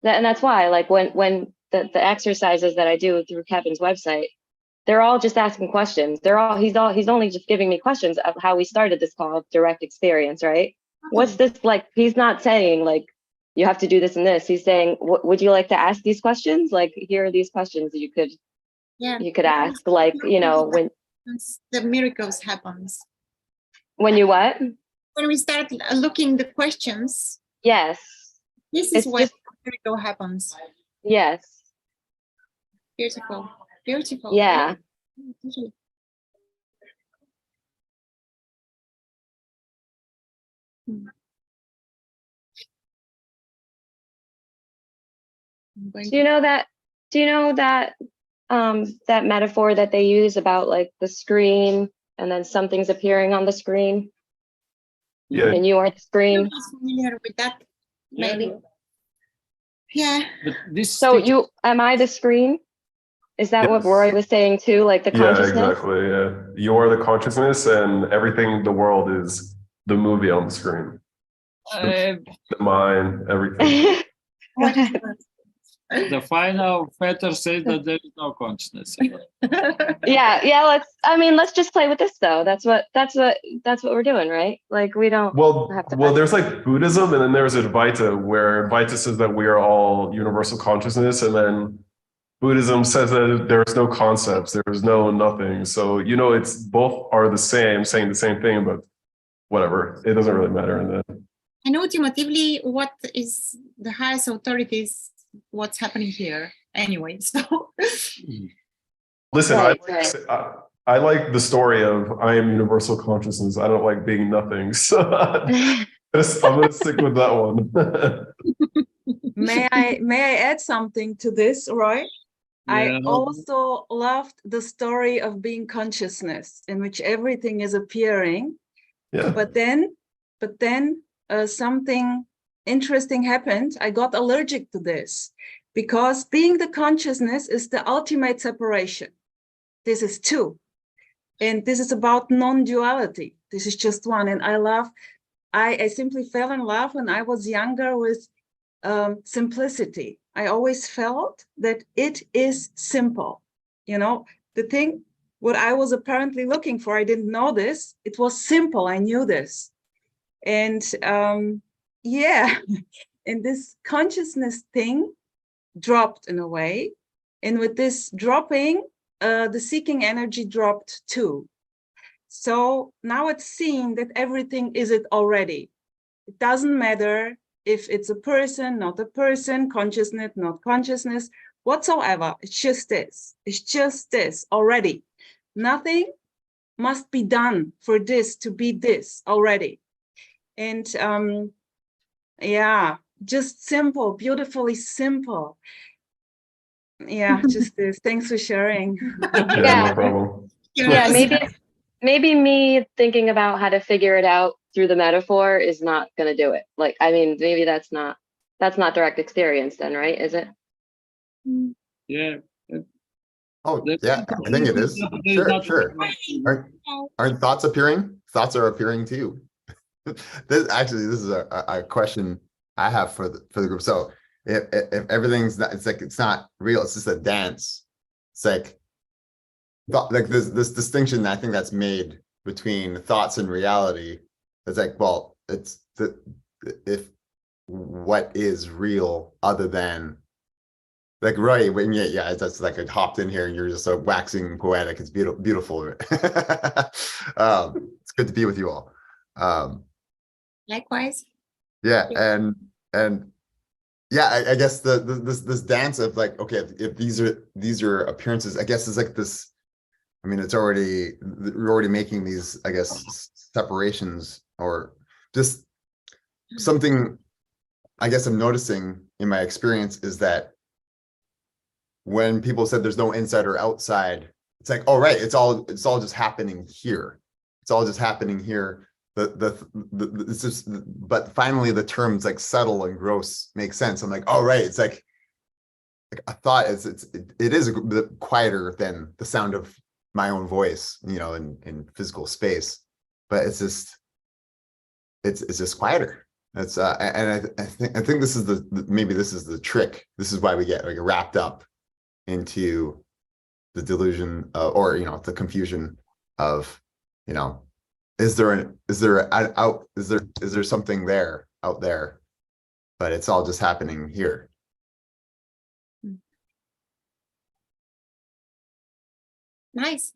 That, and that's why, like, when the exercises that I do through Kevin's website, they're all just asking questions. He's only just giving me questions of how we started this call of direct experience, right? What's this like? He's not saying like, you have to do this and this. He's saying, would you like to ask these questions? Like, here are these questions you could ask. Like, when the miracles happens. when you what? When we start looking the questions, Yes. this is where the miracle happens. Yes. Beautiful, beautiful. Yeah. Do you know that that metaphor that they use about like the screen and then something's appearing on the screen? Yeah. And you are the screen. I'm familiar with that, Yeah, maybe. Yeah. but this So teacher- am I the screen? Is that what Yes. Roy was saying too? Like the Yeah, consciousness? exactly. Yeah. You are the consciousness, and everything in the world is the movie on the screen. uh, The mind, everything. the final fetter says that there is no consciousness. Yeah. Let's just play with this though. That's what we're doing, right? Like we don't have to. Well, there's like Buddhism, and then there's Advaita, where Advaita says that we are all universal consciousness, and then Buddhism says that there's no concepts, there's no nothing. So, it's both are the same, saying the same thing, but whatever. It doesn't really matter in the end. And ultimately, what is the highest authority is what's happening here anyway. So Listen, Right. I like the story of I am universal consciousness. I don't like being nothing. So I'm gonna stick with that one. May I add something to this, Roy? I Yeah. also loved the story of being consciousness, in which everything is appearing. Yeah. But then something interesting happened. I got allergic to this, because being the consciousness is the ultimate separation. This is two. And this is about non-duality. This is just one. And I simply fell in love when I was younger with simplicity. I always felt that it is simple. The thing, what I was apparently looking for, I didn't know this. It was simple. I knew this. And and this consciousness thing dropped in a way. And with this dropping, the seeking energy dropped too. So now it's seen that everything is it already. It doesn't matter if it's a person, not a person, consciousness, not consciousness, whatsoever. It's just this. It's just this already. Nothing must be done for this to be this already. And yeah, just simple, beautifully simple. Yeah, just this. Thanks for sharing. Yeah, Yeah. no problem. Yeah, maybe me thinking about how to figure it out through the metaphor is not going to do it. Like, I mean, maybe that's not direct experience then, right? Is it? Yeah. Oh, There's yeah, I think it is. there's Sure, not- sure. Aren't thoughts appearing? Thoughts are appearing too. This is a question I have for the group. So if everything's not, it's not real, it's just a dance. It's like this distinction I think that's made between thoughts and reality. It's like, well, it's if what is real other than like, right, when yeah, that's like I hopped in here and you're just so waxing poetic. It's beautiful. It's good to be with you all. Likewise. Yeah, and yeah, I guess this dance of like, okay, if these are appearances, I guess it's like this. I mean, we're already making these, I guess, separations, or just something I guess I'm noticing in my experience is that when people said there's no inside or outside, it's like, oh, right, it's all just happening here. It's all just happening here. It's just, but finally the terms like subtle and gross make sense. I'm like, oh, right. It's like I thought it is a bit quieter than the sound of my own voice, you know, in physical space, but it's just quieter. That's and I think this is maybe this is the trick. This is why we get like wrapped up into the delusion or, you know, the confusion of, you know, is there something there out there, but it's all just happening here. Nice.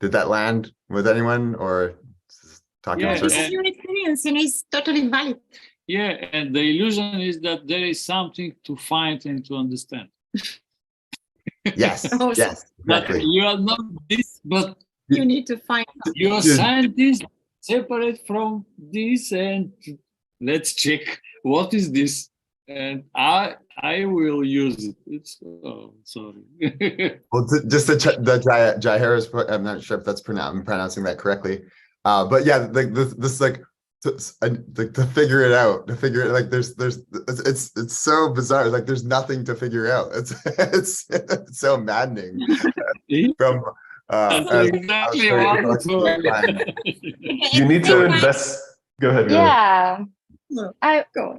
Did that land with anyone, or talking Yeah, in circles? It's your experience and it's totally valid. Yeah, and the illusion is that there is something to find and to understand. Yes, Oh, yes, But exactly. you are not this, but You need to find out. you are scientist separate from this, and let's check what is this, and I will use it. It's sorry. Well, just the Jaihira's, I'm not sure if that's I'm pronouncing that correctly, but yeah, like this like to figure it out, like it's so bizarre. Like there's nothing to figure out. It's so maddening. From That's exactly what I'm doing. You need to invest. Go ahead. Yeah. No, I go.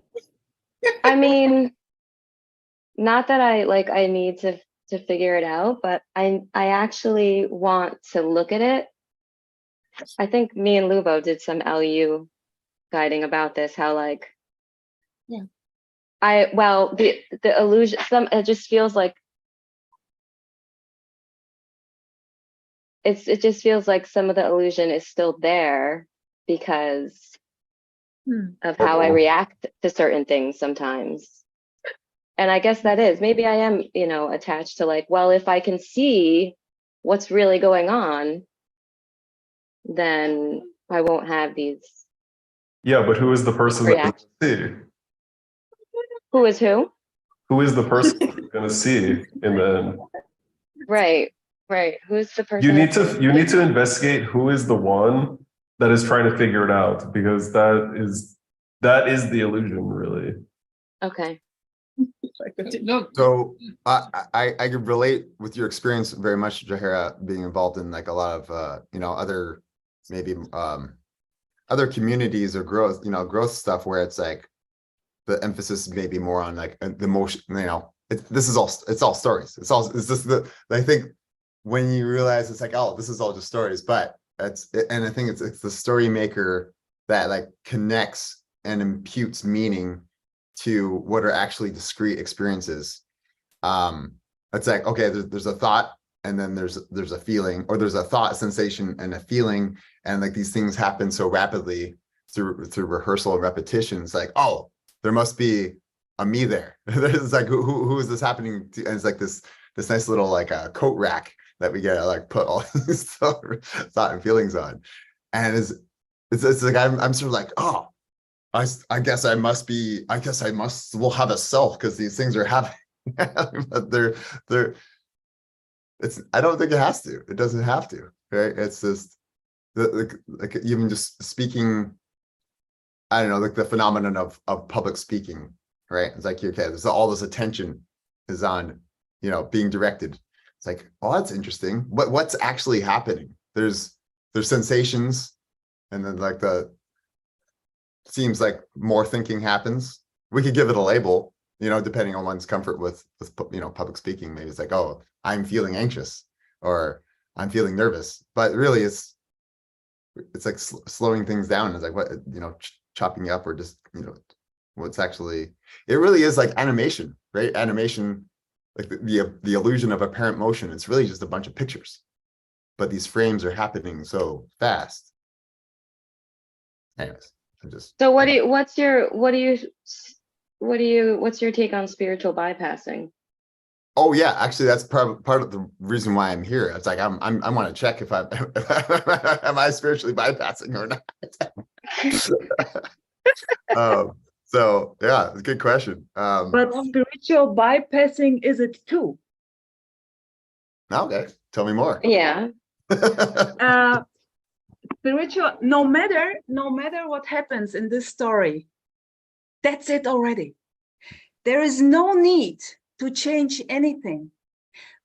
I mean, not that I need to figure it out, but I actually want to look at it. I think me and Lubo did some LU guiding about this, how like, Yeah. the illusion, it just feels like it just feels like some of the illusion is still there because of how I react to certain things sometimes. And I guess that is, maybe I am, you know, attached to like, well, if I can see what's really going on, then I won't have these. Yeah, but who is the person that see? Who is who? Who is the person you're going to see in the end? Right. Who's the person? You need to investigate who is the one that is trying to figure it out, because that is the illusion, really. Okay. Look, So I could relate with your experience very much, Jahira, being involved in like a lot of you know, other maybe other communities or growth stuff where it's like the emphasis may be more on like the emotion, you know, it's all stories. It's just I think when you realize it's like, oh, this is all just stories, but and I think it's the story maker that like connects and imputes meaning to what are actually discrete experiences. It's like, okay, there's a thought, and then there's a feeling, or there's a thought, sensation, and a feeling, and like these things happen so rapidly through rehearsal and repetition. It's like, oh, there must be a me there. There's like, who is this happening to? And it's like this nice little like a coat rack that we get to like put all these thought and feelings on. And it's like I'm sort of like, oh, I guess I must will have a self because these things are happening. But I don't think it has to. It doesn't have to, right? It's just like even just speaking, I don't know, like the phenomenon of public speaking, right? It's like, okay, there's all this attention is on, being directed. It's like, oh, that's interesting. What's actually happening? There's sensations, and then like seems like more thinking happens. We could give it a label, depending on one's comfort with public speaking. Maybe it's like, oh, I'm feeling anxious, or I'm feeling nervous. But really, it's like slowing things down. It's like, what, chopping up, or just what's actually. It really is like animation, right? Animation, like the illusion of apparent motion. It's really just a bunch of pictures, but these frames are happening so fast. Anyways, So what's your take on spiritual bypassing? Oh yeah, actually, that's part of the reason why I'm here. It's like I want to check if am I spiritually bypassing or not. So yeah, it's a good question. But spiritual bypassing is it too? Okay, tell me more. Yeah. Spiritual, no matter what happens in this story, that's it already. There is no need to change anything.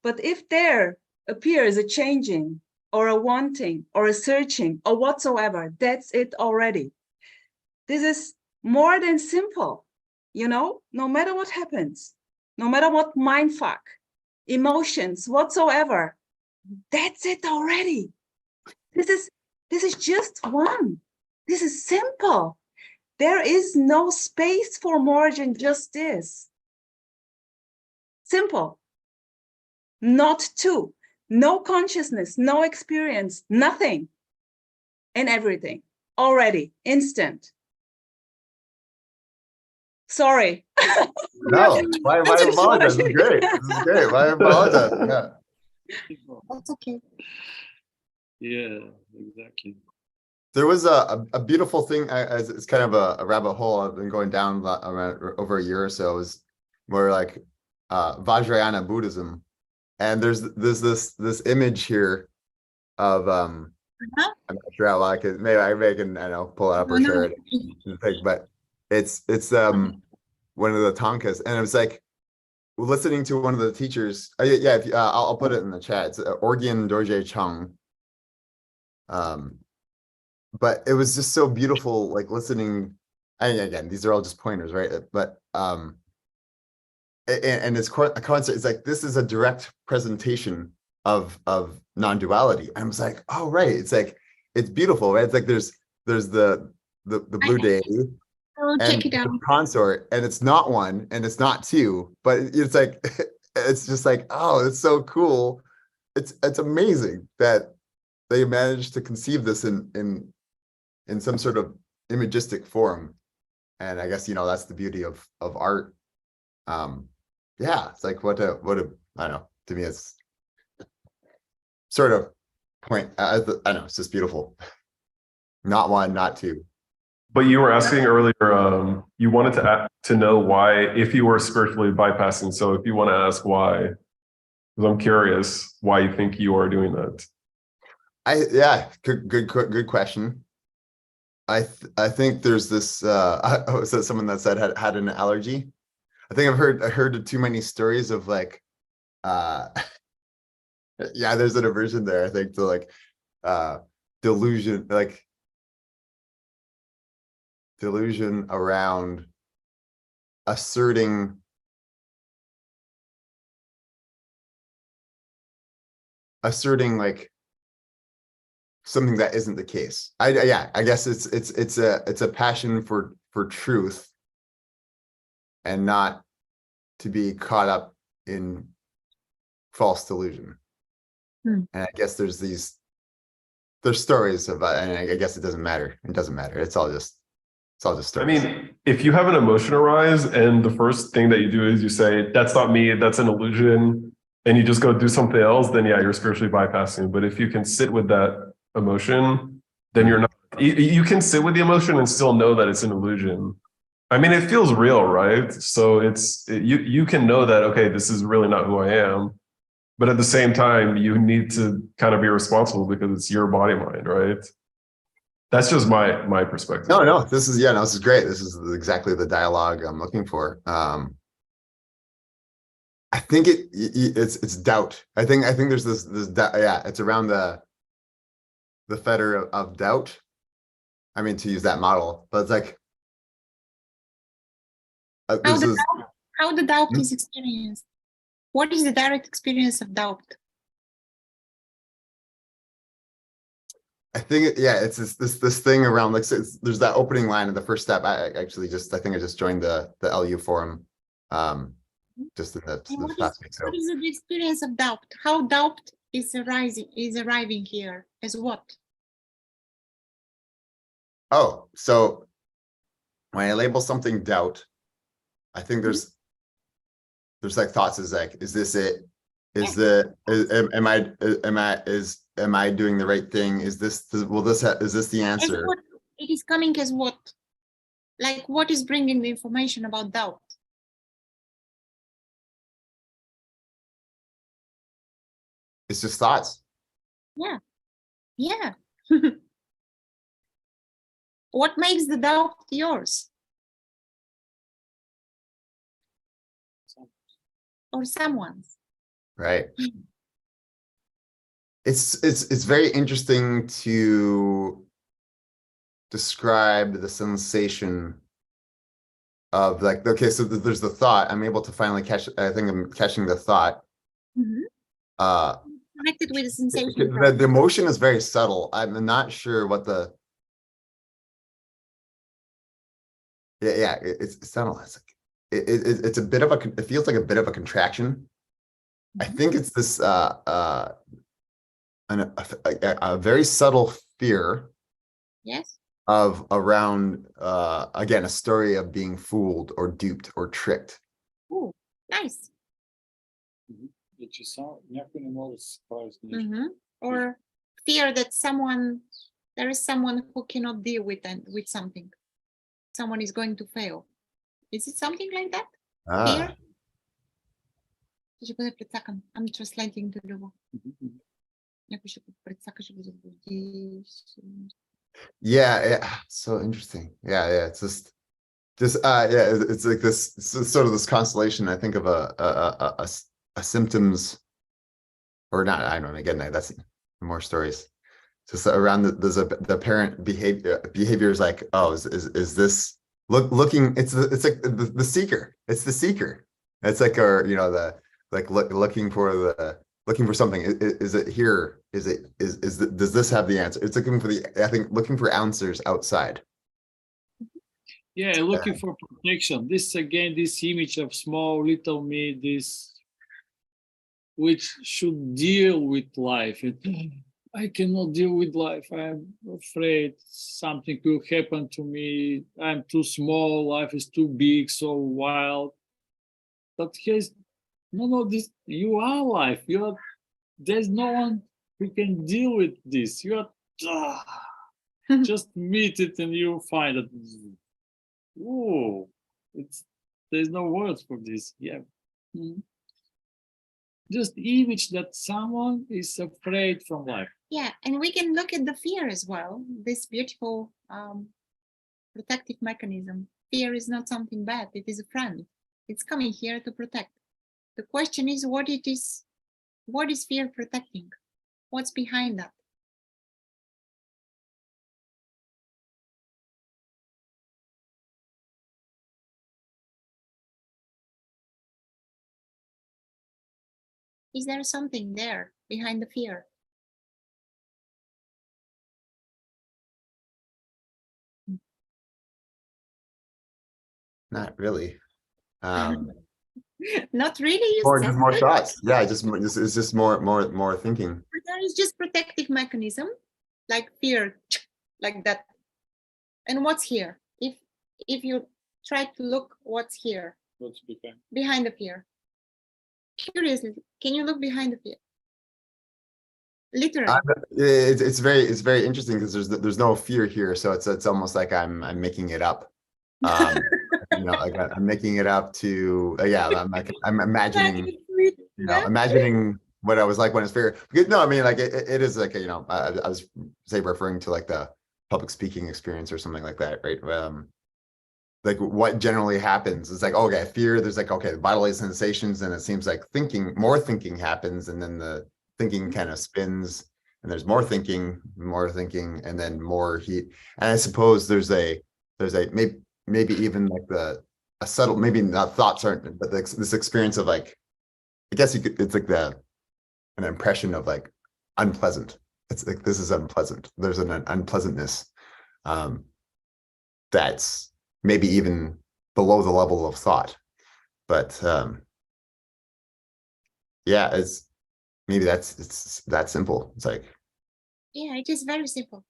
But if there appears a changing or a wanting or a searching or whatsoever, that's it already. This is more than simple, no matter what happens, no matter what mindfuck, emotions, whatsoever, that's it already. This is just one. This is simple. There is no space for more than just this. Simple. Not two. No consciousness, no experience, nothing. And everything. Already. Instant. Sorry. No, why apologize? This is great. This is great. Why apologize? Yeah. That's okay. Yeah, exactly. There was a beautiful thing, as it's kind of a rabbit hole I've been going down around over a year or so, is more like Vajrayana Buddhism, and there's this image here of I'm not sure how I can, maybe I can, I know, pull it up or share it, but it's one of the tankas, and it was like listening to one of the teachers. Yeah, I'll put it in the chat. It's Orgyen Dorje Chung. But it was just so beautiful, like listening. And again, these are all just pointers, right? But and it's a concept. It's like, this is a direct presentation of non-duality. I was like, oh right, it's like, it's beautiful, right? It's like there's the blue deity I'll and check it out. the consort, and it's not one and it's not two, but it's like it's just like, oh, it's so cool. It's amazing that they managed to conceive this in some sort of imagistic form. And I guess, that's the beauty of art. Yeah, it's like what a I don't know, to me it's sort of point. I don't know, it's just beautiful. Not one, not two. But you were asking earlier, you wanted to know why, if you were spiritually bypassing. So if you want to ask why, because I'm curious why you think you are doing that. Yeah, good question. I think there's this so someone that said had an allergy. I think I heard too many stories of like yeah, there's an aversion there, I think, to like delusion around asserting like something that isn't the case. I guess it's a passion for truth, and not to be caught up in false delusion. Hmm. And I guess there's stories about, and I guess it doesn't matter. It doesn't matter. It's all just I stories. mean, if you have an emotion arise and the first thing that you do is you say, that's not me, that's an illusion, and you just go do something else, then yeah, you're spiritually bypassing. But if you can sit with that emotion, then you're not, you can sit with the emotion and still know that it's an illusion. I mean, it feels real, right? So you can know that, okay, this is really not who I am. But at the same time, you need to kind of be responsible because it's your body mind, right? That's just my perspective. No, this is great. This is exactly the dialogue I'm looking for. I think it's doubt. I think there's this doubt. Yeah, it's around the fetter of doubt. I mean, to use that model, but it's like how the doubt is experienced. What is the direct experience of doubt? I think, yeah, it's this thing around, like, so there's that opening line in the first step. I actually I think I just joined the LU forum, just in the past week. So what is the experience of doubt? How doubt is arriving here as what? Oh, so when I label something doubt, I think there's like thoughts is like, is this it? Am I doing the right thing? Is this the answer? It is coming as what? Like, what is bringing the information about doubt? It's just thoughts. Yeah. What makes the doubt yours? Or someone's? Right. It's very interesting to describe the sensation of, like, okay, so there's the thought. I'm able to finally catch, I think I'm catching the thought. Connected with the sensation. The emotion is very subtle. I'm not sure what the, it's subtle. It's like, it's a bit of it feels like a bit of a contraction. I think it's this a very subtle fear. Yes. Of around again, a story of being fooled or duped or tricked. Oh, nice. Or fear that there is someone who cannot deal with something. Someone is going to fail. Is it something like that? Fear? I'm translating to Lubo. Yeah, so interesting. Yeah, it's just it's like this, it's sort of this constellation. I think of a symptoms, or not. I don't know. Again, that's more stories. Just around the parent behavior is like, oh, is this looking? It's like the seeker. It's the seeker. It's like, or looking for something. Is it here? Does this have the answer? It's looking for answers outside. Yeah, looking for protection. This image of small little me, which should deal with life. I cannot deal with life. I'm afraid something will happen to me. I'm too small. Life is too big, so wild. But this, you are life. There's no one who can deal with this. You are just meet it and you find it. Oh, there's no words for this. Yeah. Just image that someone is afraid from life. Yeah, and we can look at the fear as well. This beautiful protective mechanism. Fear is not something bad. It is a friend. It's coming here to protect. The question is what is fear protecting? What's behind that? Is there something there behind the fear? Not really. Not really. You Or said just more good, thoughts. Yeah, it's just more thinking. but there is just protective mechanism, like fear, like that. And what's here? If you try to look what's here What's behind? behind the fear. Curiously, can you look behind the fear? Literally. It's very interesting because there's no fear here, so it's almost like I'm making it up. You know, like I'm making it up to yeah. I'm imagining, imagining what I was like when it's fear. Because, no, I mean, like it is like I was say referring to like the public speaking experience or something like that, right? Like what generally happens is like, okay, fear. There's like, okay, bodily sensations, and it seems like more thinking happens, and then the thinking kind of spins, and there's more thinking, and then more heat. And I suppose there's a maybe even like a subtle, maybe not thoughts aren't, but this experience of like, I guess it's like an impression of like unpleasant. It's like, this is unpleasant. There's an unpleasantness that's maybe even below the level of thought. But yeah, it's that simple. It's like, Yeah, it is very simple.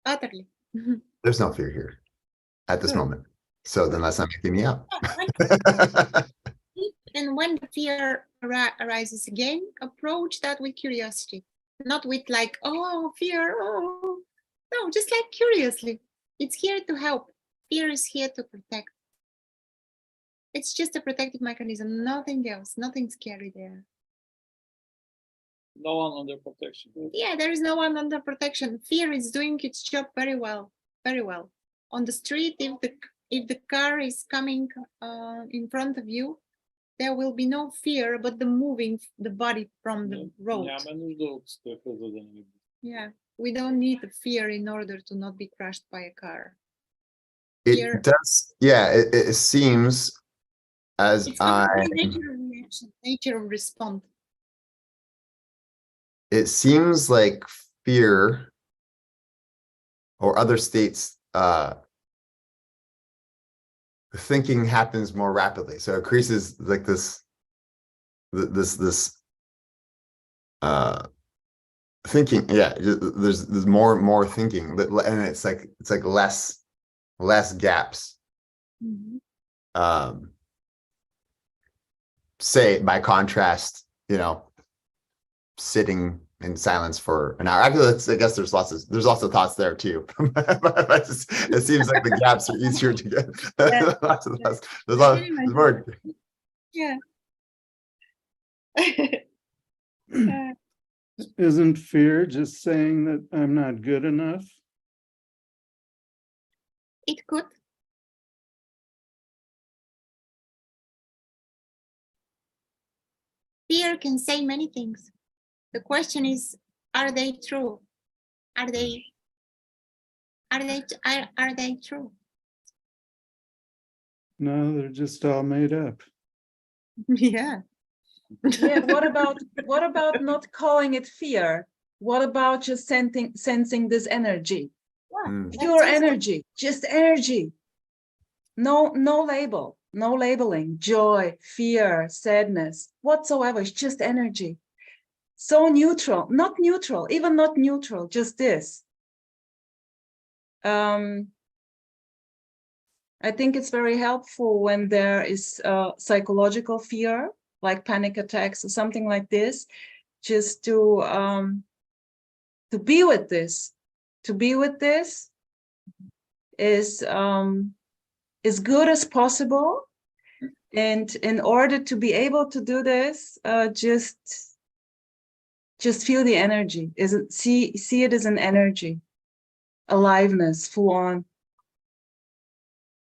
Utterly. there's no fear here at this Good. moment. So then that's not making me up. And when the fear arises again, approach that with curiosity, not with like, oh, fear, oh. No, just like curiously. It's here to help. Fear is here to protect. It's just a protective mechanism, nothing else, nothing scary there. No one under protection. Yeah, there is no one under protection. Fear is doing its job very well, very well. On the street, if the car is coming in front of you, there will be no fear, but the moving the body from the road. Yeah, we don't need the fear in order to not be crushed by a car. It does, yeah. It seems as It's nature of reaction, nature of response. it seems like fear or other states, thinking happens more rapidly. So it increases like this thinking. Yeah, there's more thinking, and it's like less gaps. Mm-hmm. Say by contrast, sitting in silence for an hour. Actually, I guess there's lots of thoughts there too. It seems like the gaps are easier to get. Yeah. There's more. Yeah. Isn't fear just saying that I'm not good enough? It could. Fear can say many things. The question is, are they true? Are they true? No, they're just all made up. Yeah. Yeah, what about not calling it fear? What about just sensing this energy? Pure energy, just energy. No label, no labeling, joy, fear, sadness, whatsoever. It's just energy. So neutral, not neutral, even not neutral, just this. I think it's very helpful when there is psychological fear, like panic attacks or something like this, just to be with this. To be with this is as good as possible, and in order to be able to do this, just feel the energy. See it as an energy, aliveness, full on.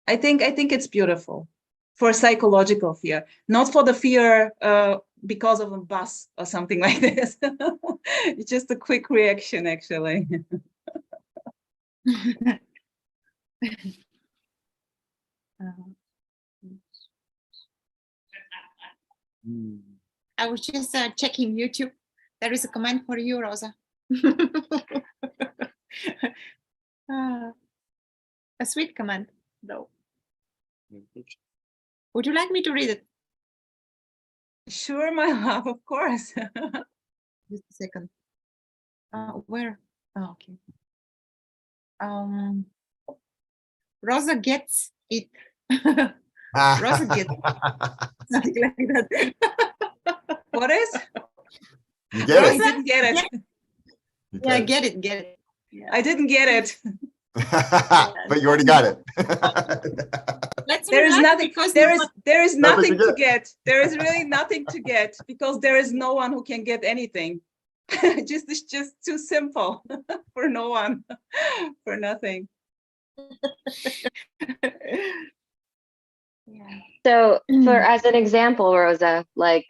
I think it's beautiful for psychological fear, not for the fear because of a bus or something like this. It's just a quick reaction, actually. I was just checking YouTube. There is a comment for you, Rosa. A sweet comment, though. Would you like me to read it? Sure, my love, of course. Just a second. Where? Oh, okay. Rosa gets it. Rosa gets something like that. What is? You get I it. didn't get it. You Yeah, get get it. Yeah. I didn't get it. But you already got it. Let's There is relax nothing. because There no is one- there is Nothing nothing to to get. There is really nothing to get because there is no one who can get anything. It's just too simple for no one, for nothing. Yeah. So for as an example, Rosa, like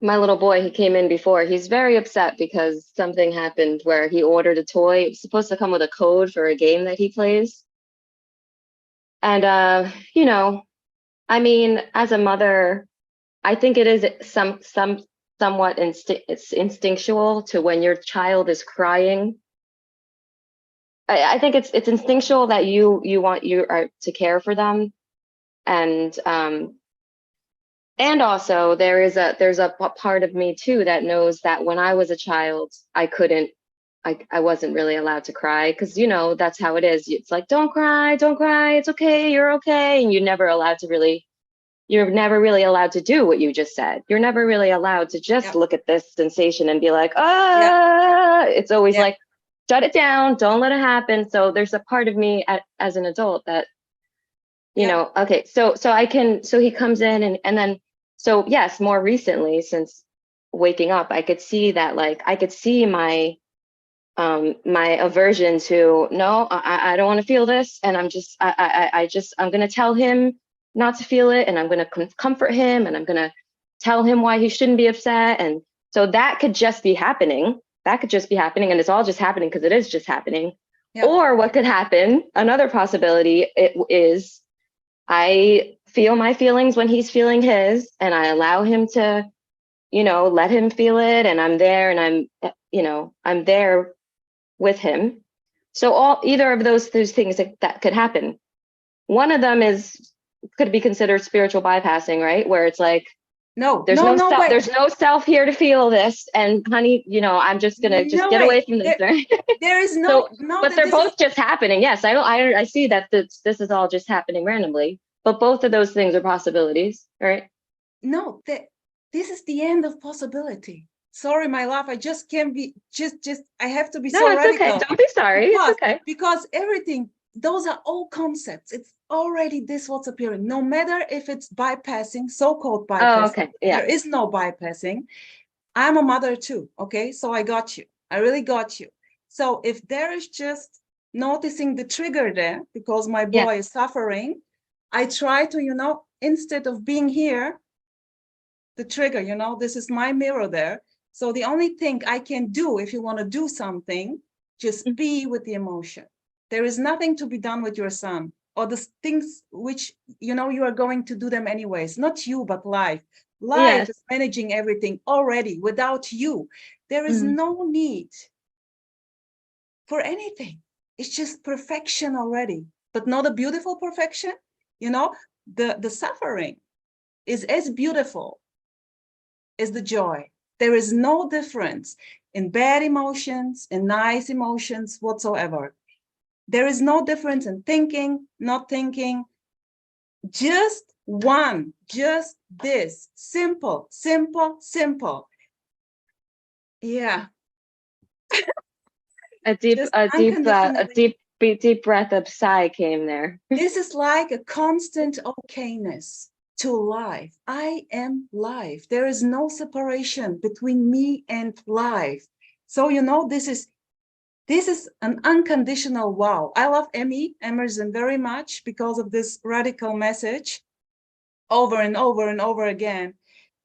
my little boy, he came in before, he's very upset because something happened where he ordered a toy. It was supposed to come with a code for a game that he plays. And you know, I mean, as a mother, I think it is somewhat it's instinctual to when your child is crying. I think it's instinctual that you want to care for them, and also there's a part of me too that knows that when I was a child, I wasn't really allowed to cry because, you know, that's how it is. It's like, don't cry, it's okay, you're okay, and you're never really allowed to do what you just said. You're never really allowed to just look at this sensation and be like, It's always like, shut it down, don't let it happen. So there's a part of me as an adult that, you know, okay, so he comes in and then, so yes, more recently, since waking up, I could see that, like, I could see my aversion to, no, I don't want to feel this. And I'm going to tell him not to feel it. And I'm going to comfort him. And I'm going to tell him why he shouldn't be upset. And so that could just be happening. And it's all just happening because it is just happening. Yep. Or what could happen, another possibility is I feel my feelings when he's feeling his, and I allow him to, you know, let him feel it. And I'm there, and I'm there with him. So either of those things that could happen. One of them could be considered spiritual bypassing, right? Where it's like, there's no self here to feel this, and honey, you know, I'm just gonna get away from this. Right? There is but they're both just happening. Yes, I see that this is all just happening randomly, but both of those things are possibilities, right? No, this is the end of possibility. Sorry, my love, I just can't be I have to be so radical. Okay. Don't be sorry. It's okay. Because everything, those are all concepts. It's already this what's appearing. No matter if it's bypassing, so-called bypassing. Oh, okay. Yeah. There is no bypassing. I'm a mother too. Okay. So I got you. I really got you. So if there is just noticing the trigger there because my boy is suffering, I try to, you know, instead of being here, the trigger, you know, this is my mirror there. So the only thing I can do, if you want to do something, just be with the emotion. There is nothing to be done with your son or the things which, you know, you are going to do them anyways. Not you, but life. Life is managing everything already without you. There is no need for anything. It's just perfection already, but not a beautiful perfection. You know, the suffering is as beautiful as the joy. There is no difference in bad emotions and nice emotions whatsoever. There is no difference in thinking, not thinking. Just one, just this. Simple, simple, simple. Yeah. A deep breath of sigh came there. This is like a constant okayness to life. I am life. There is no separation between me and life. So, you know, this is an unconditional wow. I love Emerson very much because of this radical message over and over and over again.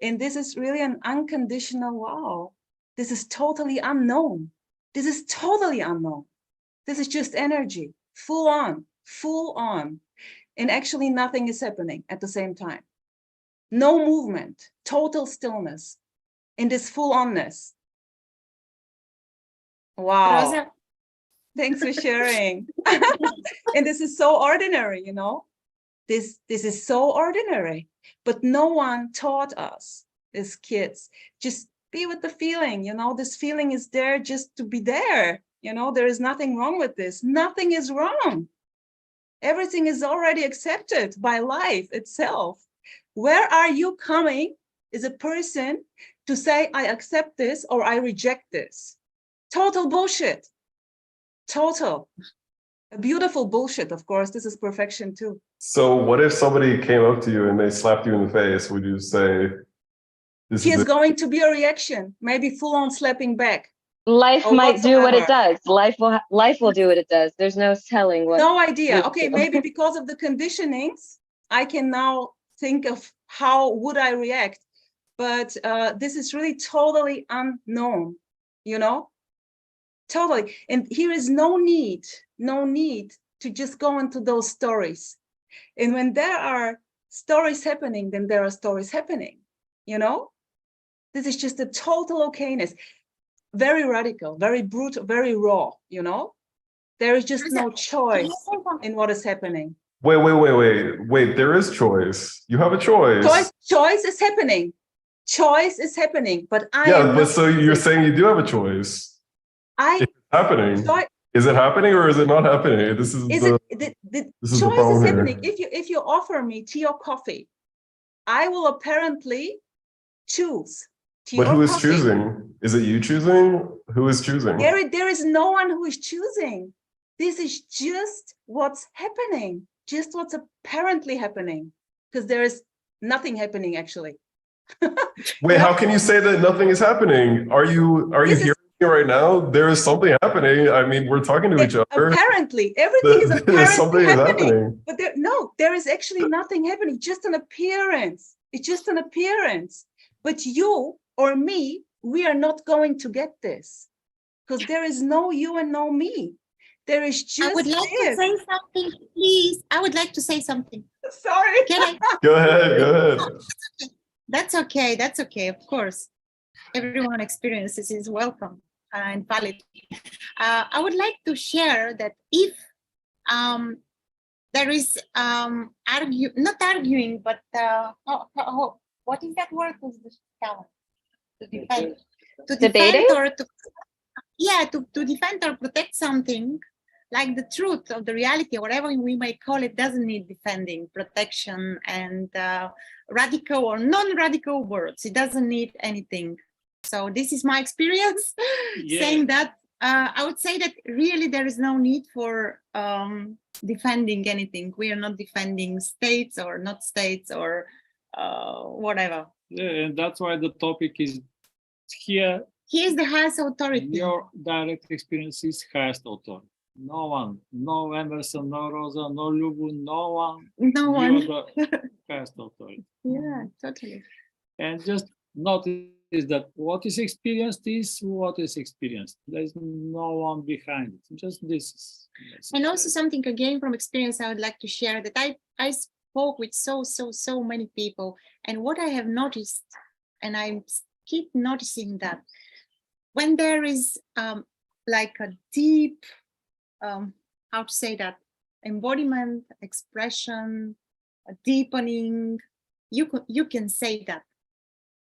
And this is really an unconditional wow. This is totally unknown. This is totally unknown. This is just energy, full on. And actually nothing is happening at the same time. No movement, total stillness in this full onness. Wow. Rosa. Thanks for sharing. And this is so ordinary, you know? This is so ordinary, but no one taught us as kids. Just be with the feeling, this feeling is there just to be there. There is nothing wrong with this. Nothing is wrong. Everything is already accepted by life itself. Where are you coming as a person to say, I accept this or I reject this? Total bullshit. Total. A beautiful bullshit, of course. This is perfection too. So what if somebody came up to you and they slapped you in the face? Would you say, Here's going to be a reaction, maybe full-on slapping back. Life Or might do what it whatsoever. does. Life will do what it does. There's no telling what. No idea. you Okay, do. maybe because of the conditionings, I can now think of how would I react. But this is really totally unknown, Totally. And here is no need to just go into those stories. And when there are stories happening, then there are stories happening, This is just a total okayness. Very radical, very brutal, very raw, There is just no choice in what is happening. Wait, there is choice. You have a choice. Choice is happening. Choice is happening, but so you're saying you do have a choice. It's happening. Is it happening or is it not happening? This is the choice is happening. If you offer me tea or coffee, I will apparently choose. But who is choosing? Is it you choosing? Who is choosing? There is no one who is choosing. This is just what's happening, just what's apparently happening, because there is nothing happening actually. Wait, how can you say that nothing is happening? Are you hearing me right now? There is something happening. I mean, we're talking to each other. Apparently, everything is apparently happening. But there is actually nothing happening. Just an appearance. It's just an appearance. But you or me, we are not going to get this because there is no you and no me. There is just. I would like to say something, please. I would like to say something. Sorry. Can I? Go ahead. That's okay. Of course, everyone experiences is welcome and valid. I would like to share that if there is not arguing, but what is that word? To defend, Debating? or to defend or protect something like the truth of the reality, whatever we may call it, doesn't need defending, protection, and radical or non-radical words. It doesn't need anything. So this is my experience saying that. I would say that really there is no need for defending anything. We are not defending states or not states or whatever. Yeah, and that's why the topic is here. He is the highest authority. Your direct experience is highest authority. No one, no Emerson, no Rosa, no Lubo, no one. No one. You're the highest authority. Yeah, totally. And just notice that what is experienced is what is experienced. There's no one behind it. Just this. And also something again from experience I would like to share that I spoke with so many people, and what I have noticed, and I keep noticing that when there is like a deep how to say that, embodiment, expression, a deepening, you can say that,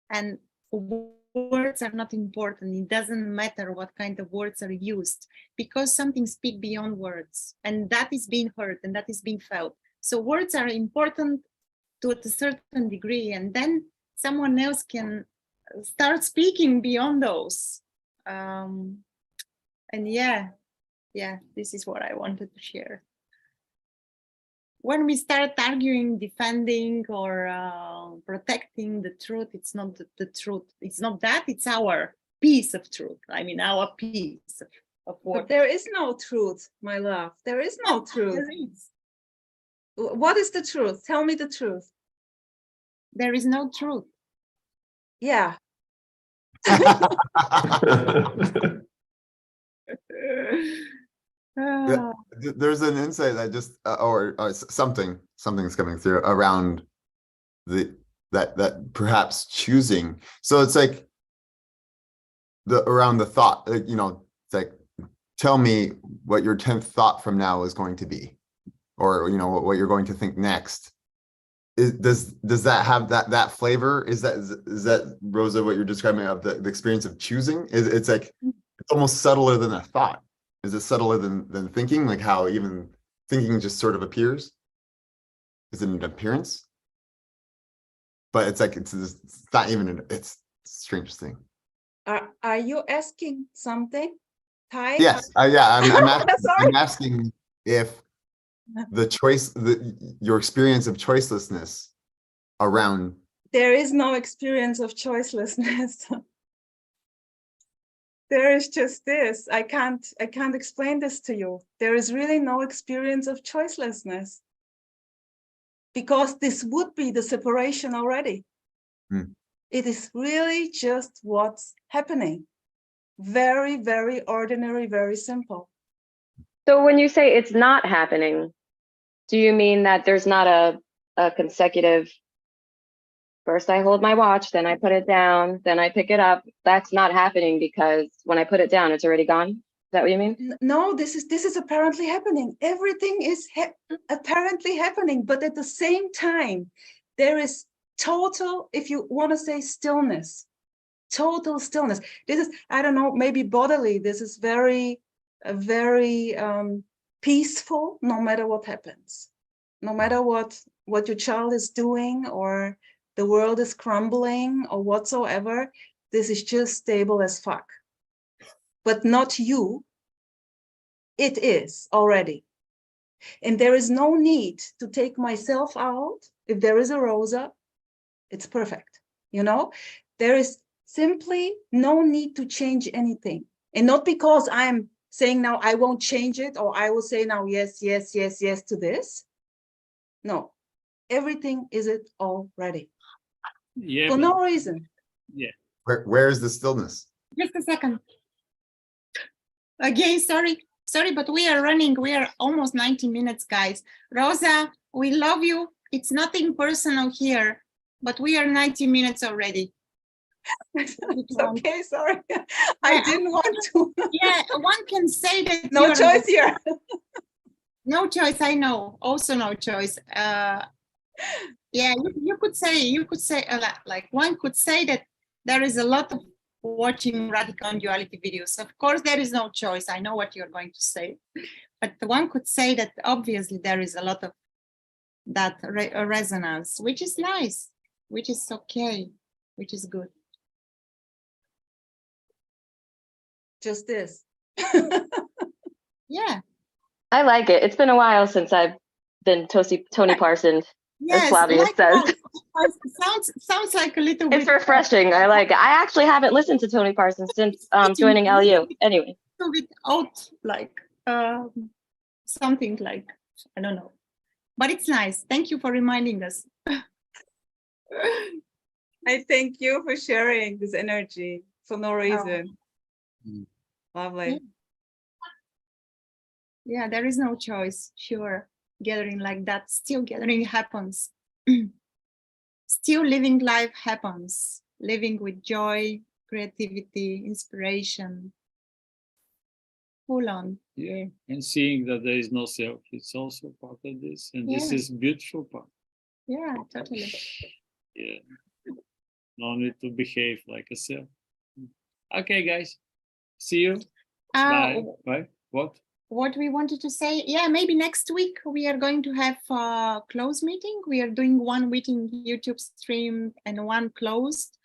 and words are not important. It doesn't matter what kind of words are used, because something speaks beyond words, and that is being heard and that is being felt. So words are important to a certain degree, and then someone else can start speaking beyond those. And yeah, this is what I wanted to share. When we start arguing, defending, or protecting the truth, it's not the truth. It's not that, it's our piece of truth. I mean, our piece of what. But there is no truth, my love. There is no truth. There is. What is the truth? Tell me the truth. There is no truth. Yeah. There's an insight that just or something's coming through around that perhaps choosing. So it's like around the thought, it's like, tell me what your 10th thought from now is going to be, or what you're going to think next. does that have that flavor? Is that Rosa, what you're describing of the experience of choosing? It's like, it's almost subtler than a thought. Is it subtler than thinking? Like how even thinking just sort of appears? Is it an appearance? But it's like, it's not even, it's the strangest thing. Are you asking something, Ty? Yes, yeah, Sorry. I'm asking if the choice, your experience of choicelessness around. There is no experience of choicelessness. There is just this. I can't explain this to you. There is really no experience of choicelessness, because this would be the separation already. It is really just what's happening. Very, very ordinary, very simple. So when you say it's not happening, do you mean that there's not a consecutive, first I hold my watch, then I put it down, then I pick it up? That's not happening because when I put it down, it's already gone? Is that what you mean? No, this is apparently happening. Everything is apparently happening, but at the same time, there is total, if you want to say stillness, total stillness. This is, I don't know, maybe bodily, this is very peaceful, no matter what happens, no matter what your child is doing or the world is crumbling or whatsoever. This is just stable as fuck. But not you. It is already. And there is no need to take myself out. If there is a Rosa, it's perfect. You know, there is simply no need to change anything. And not because I'm saying now I won't change it, or I will say now yes, yes, yes, yes to this. No, everything is it already. Yeah. For no reason. Yeah. Where is the stillness? Just a second. Again, sorry, but we are running. We are almost 90 minutes, guys. Rosa, we love you. It's nothing personal here, but we are 90 minutes already. Okay, sorry. I didn't want to. Yeah, one can say that. No choice here. No choice, I know. Also no choice. Yeah, you could say like one could say that there is a lot of watching radical duality videos. Of course, there is no choice. I know what you're going to say, but one could say that obviously there is a lot of that resonance, which is nice, which is okay, which is good. Just this. Yeah. I like it. It's been a while since I've been Tony Parsons. Yes, Flavia says. sounds like a little bit. It's refreshing. I like it. I actually haven't listened to Tony Parsons since joining LU. Anyway. A little bit out, like something like, I don't know. But it's nice. Thank you for reminding us. I thank you for sharing this energy for no reason. Oh. Lovely. Yeah, there is no choice. Sure. Gathering like that, still gathering happens. Still living life happens. Living with joy, creativity, inspiration. Full on. Yeah, and seeing that there is no self, it's also part of this, and this is beautiful part. Yeah, totally. Yeah, no need to behave like a self. Okay, guys, see you. Bye. Bye. What we wanted to say, yeah, maybe next week we are going to have a closed meeting. We are doing one waiting YouTube stream and one closed,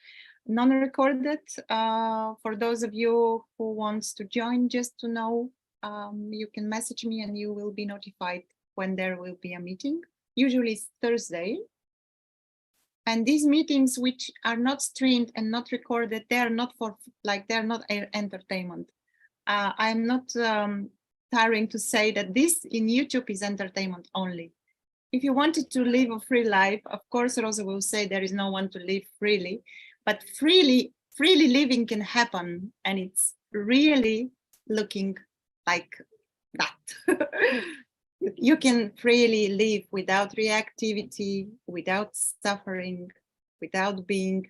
non-recorded. For those of you who wants to join, just to know, you can message me and you will be notified when there will be a meeting. Usually it's Thursday. And these meetings, which are not streamed and not recorded, they are not for, like, they're not entertainment. I'm not tiring to say that this in YouTube is entertainment only. If you wanted to live a free life, of course, Rosa will say there is no one to live freely, but freely living can happen, and it's really looking like that. You can freely live without reactivity, without suffering, without being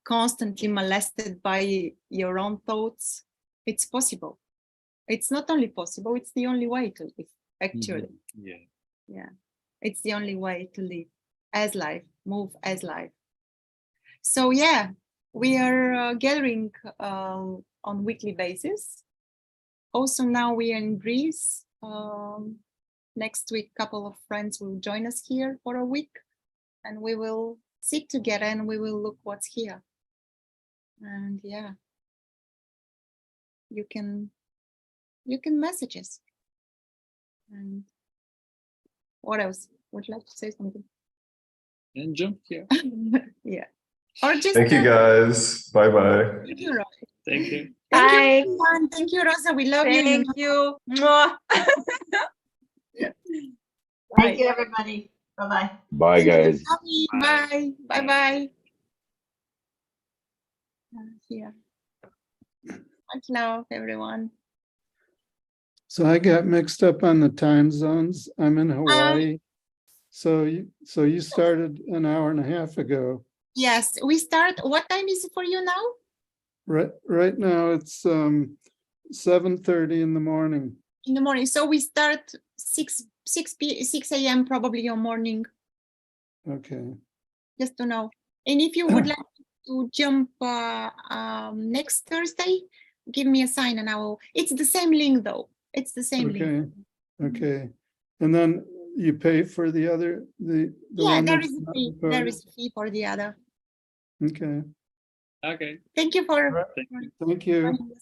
constantly molested by your own thoughts. It's possible. It's not only possible, it's the only way to live, actually. Mm-hmm. Yeah. Yeah. It's the only way to live as life, move as life. So yeah, we are gathering on weekly basis. Also now we are in Greece. Next week, a couple of friends will join us here for a week, and we will sit together and we will look what's here. And yeah, you can message us. And what else? Would you like to say something? And jump here. Yeah. Or just Thank you guys. Bye bye. Thank you, Rosa. Thank you. Thank Bye. you, everyone. Thank you, Rosa. We love you. Thank you. Mwah. Thank you, everybody. Bye-bye. Bye, guys. Bye. Bye. Bye. Here. Much love, everyone. So I got mixed up on the time zones. I'm in Hawaii. So you started an hour and a half ago. Yes, we start. What time is it for you now? Right now it's 7:30 in the morning. In the morning. So we start 6 a.m. probably your morning, Okay. just to know. And if you would like to jump next Thursday, give me a sign and I will. It's the same link though. It's the same link. Okay. Okay. And then you pay for the other the Yeah, one there that's is a not fee. There recorded? is a fee for the other. Okay. Okay. Thank you for Thank you. Thank you. joining us.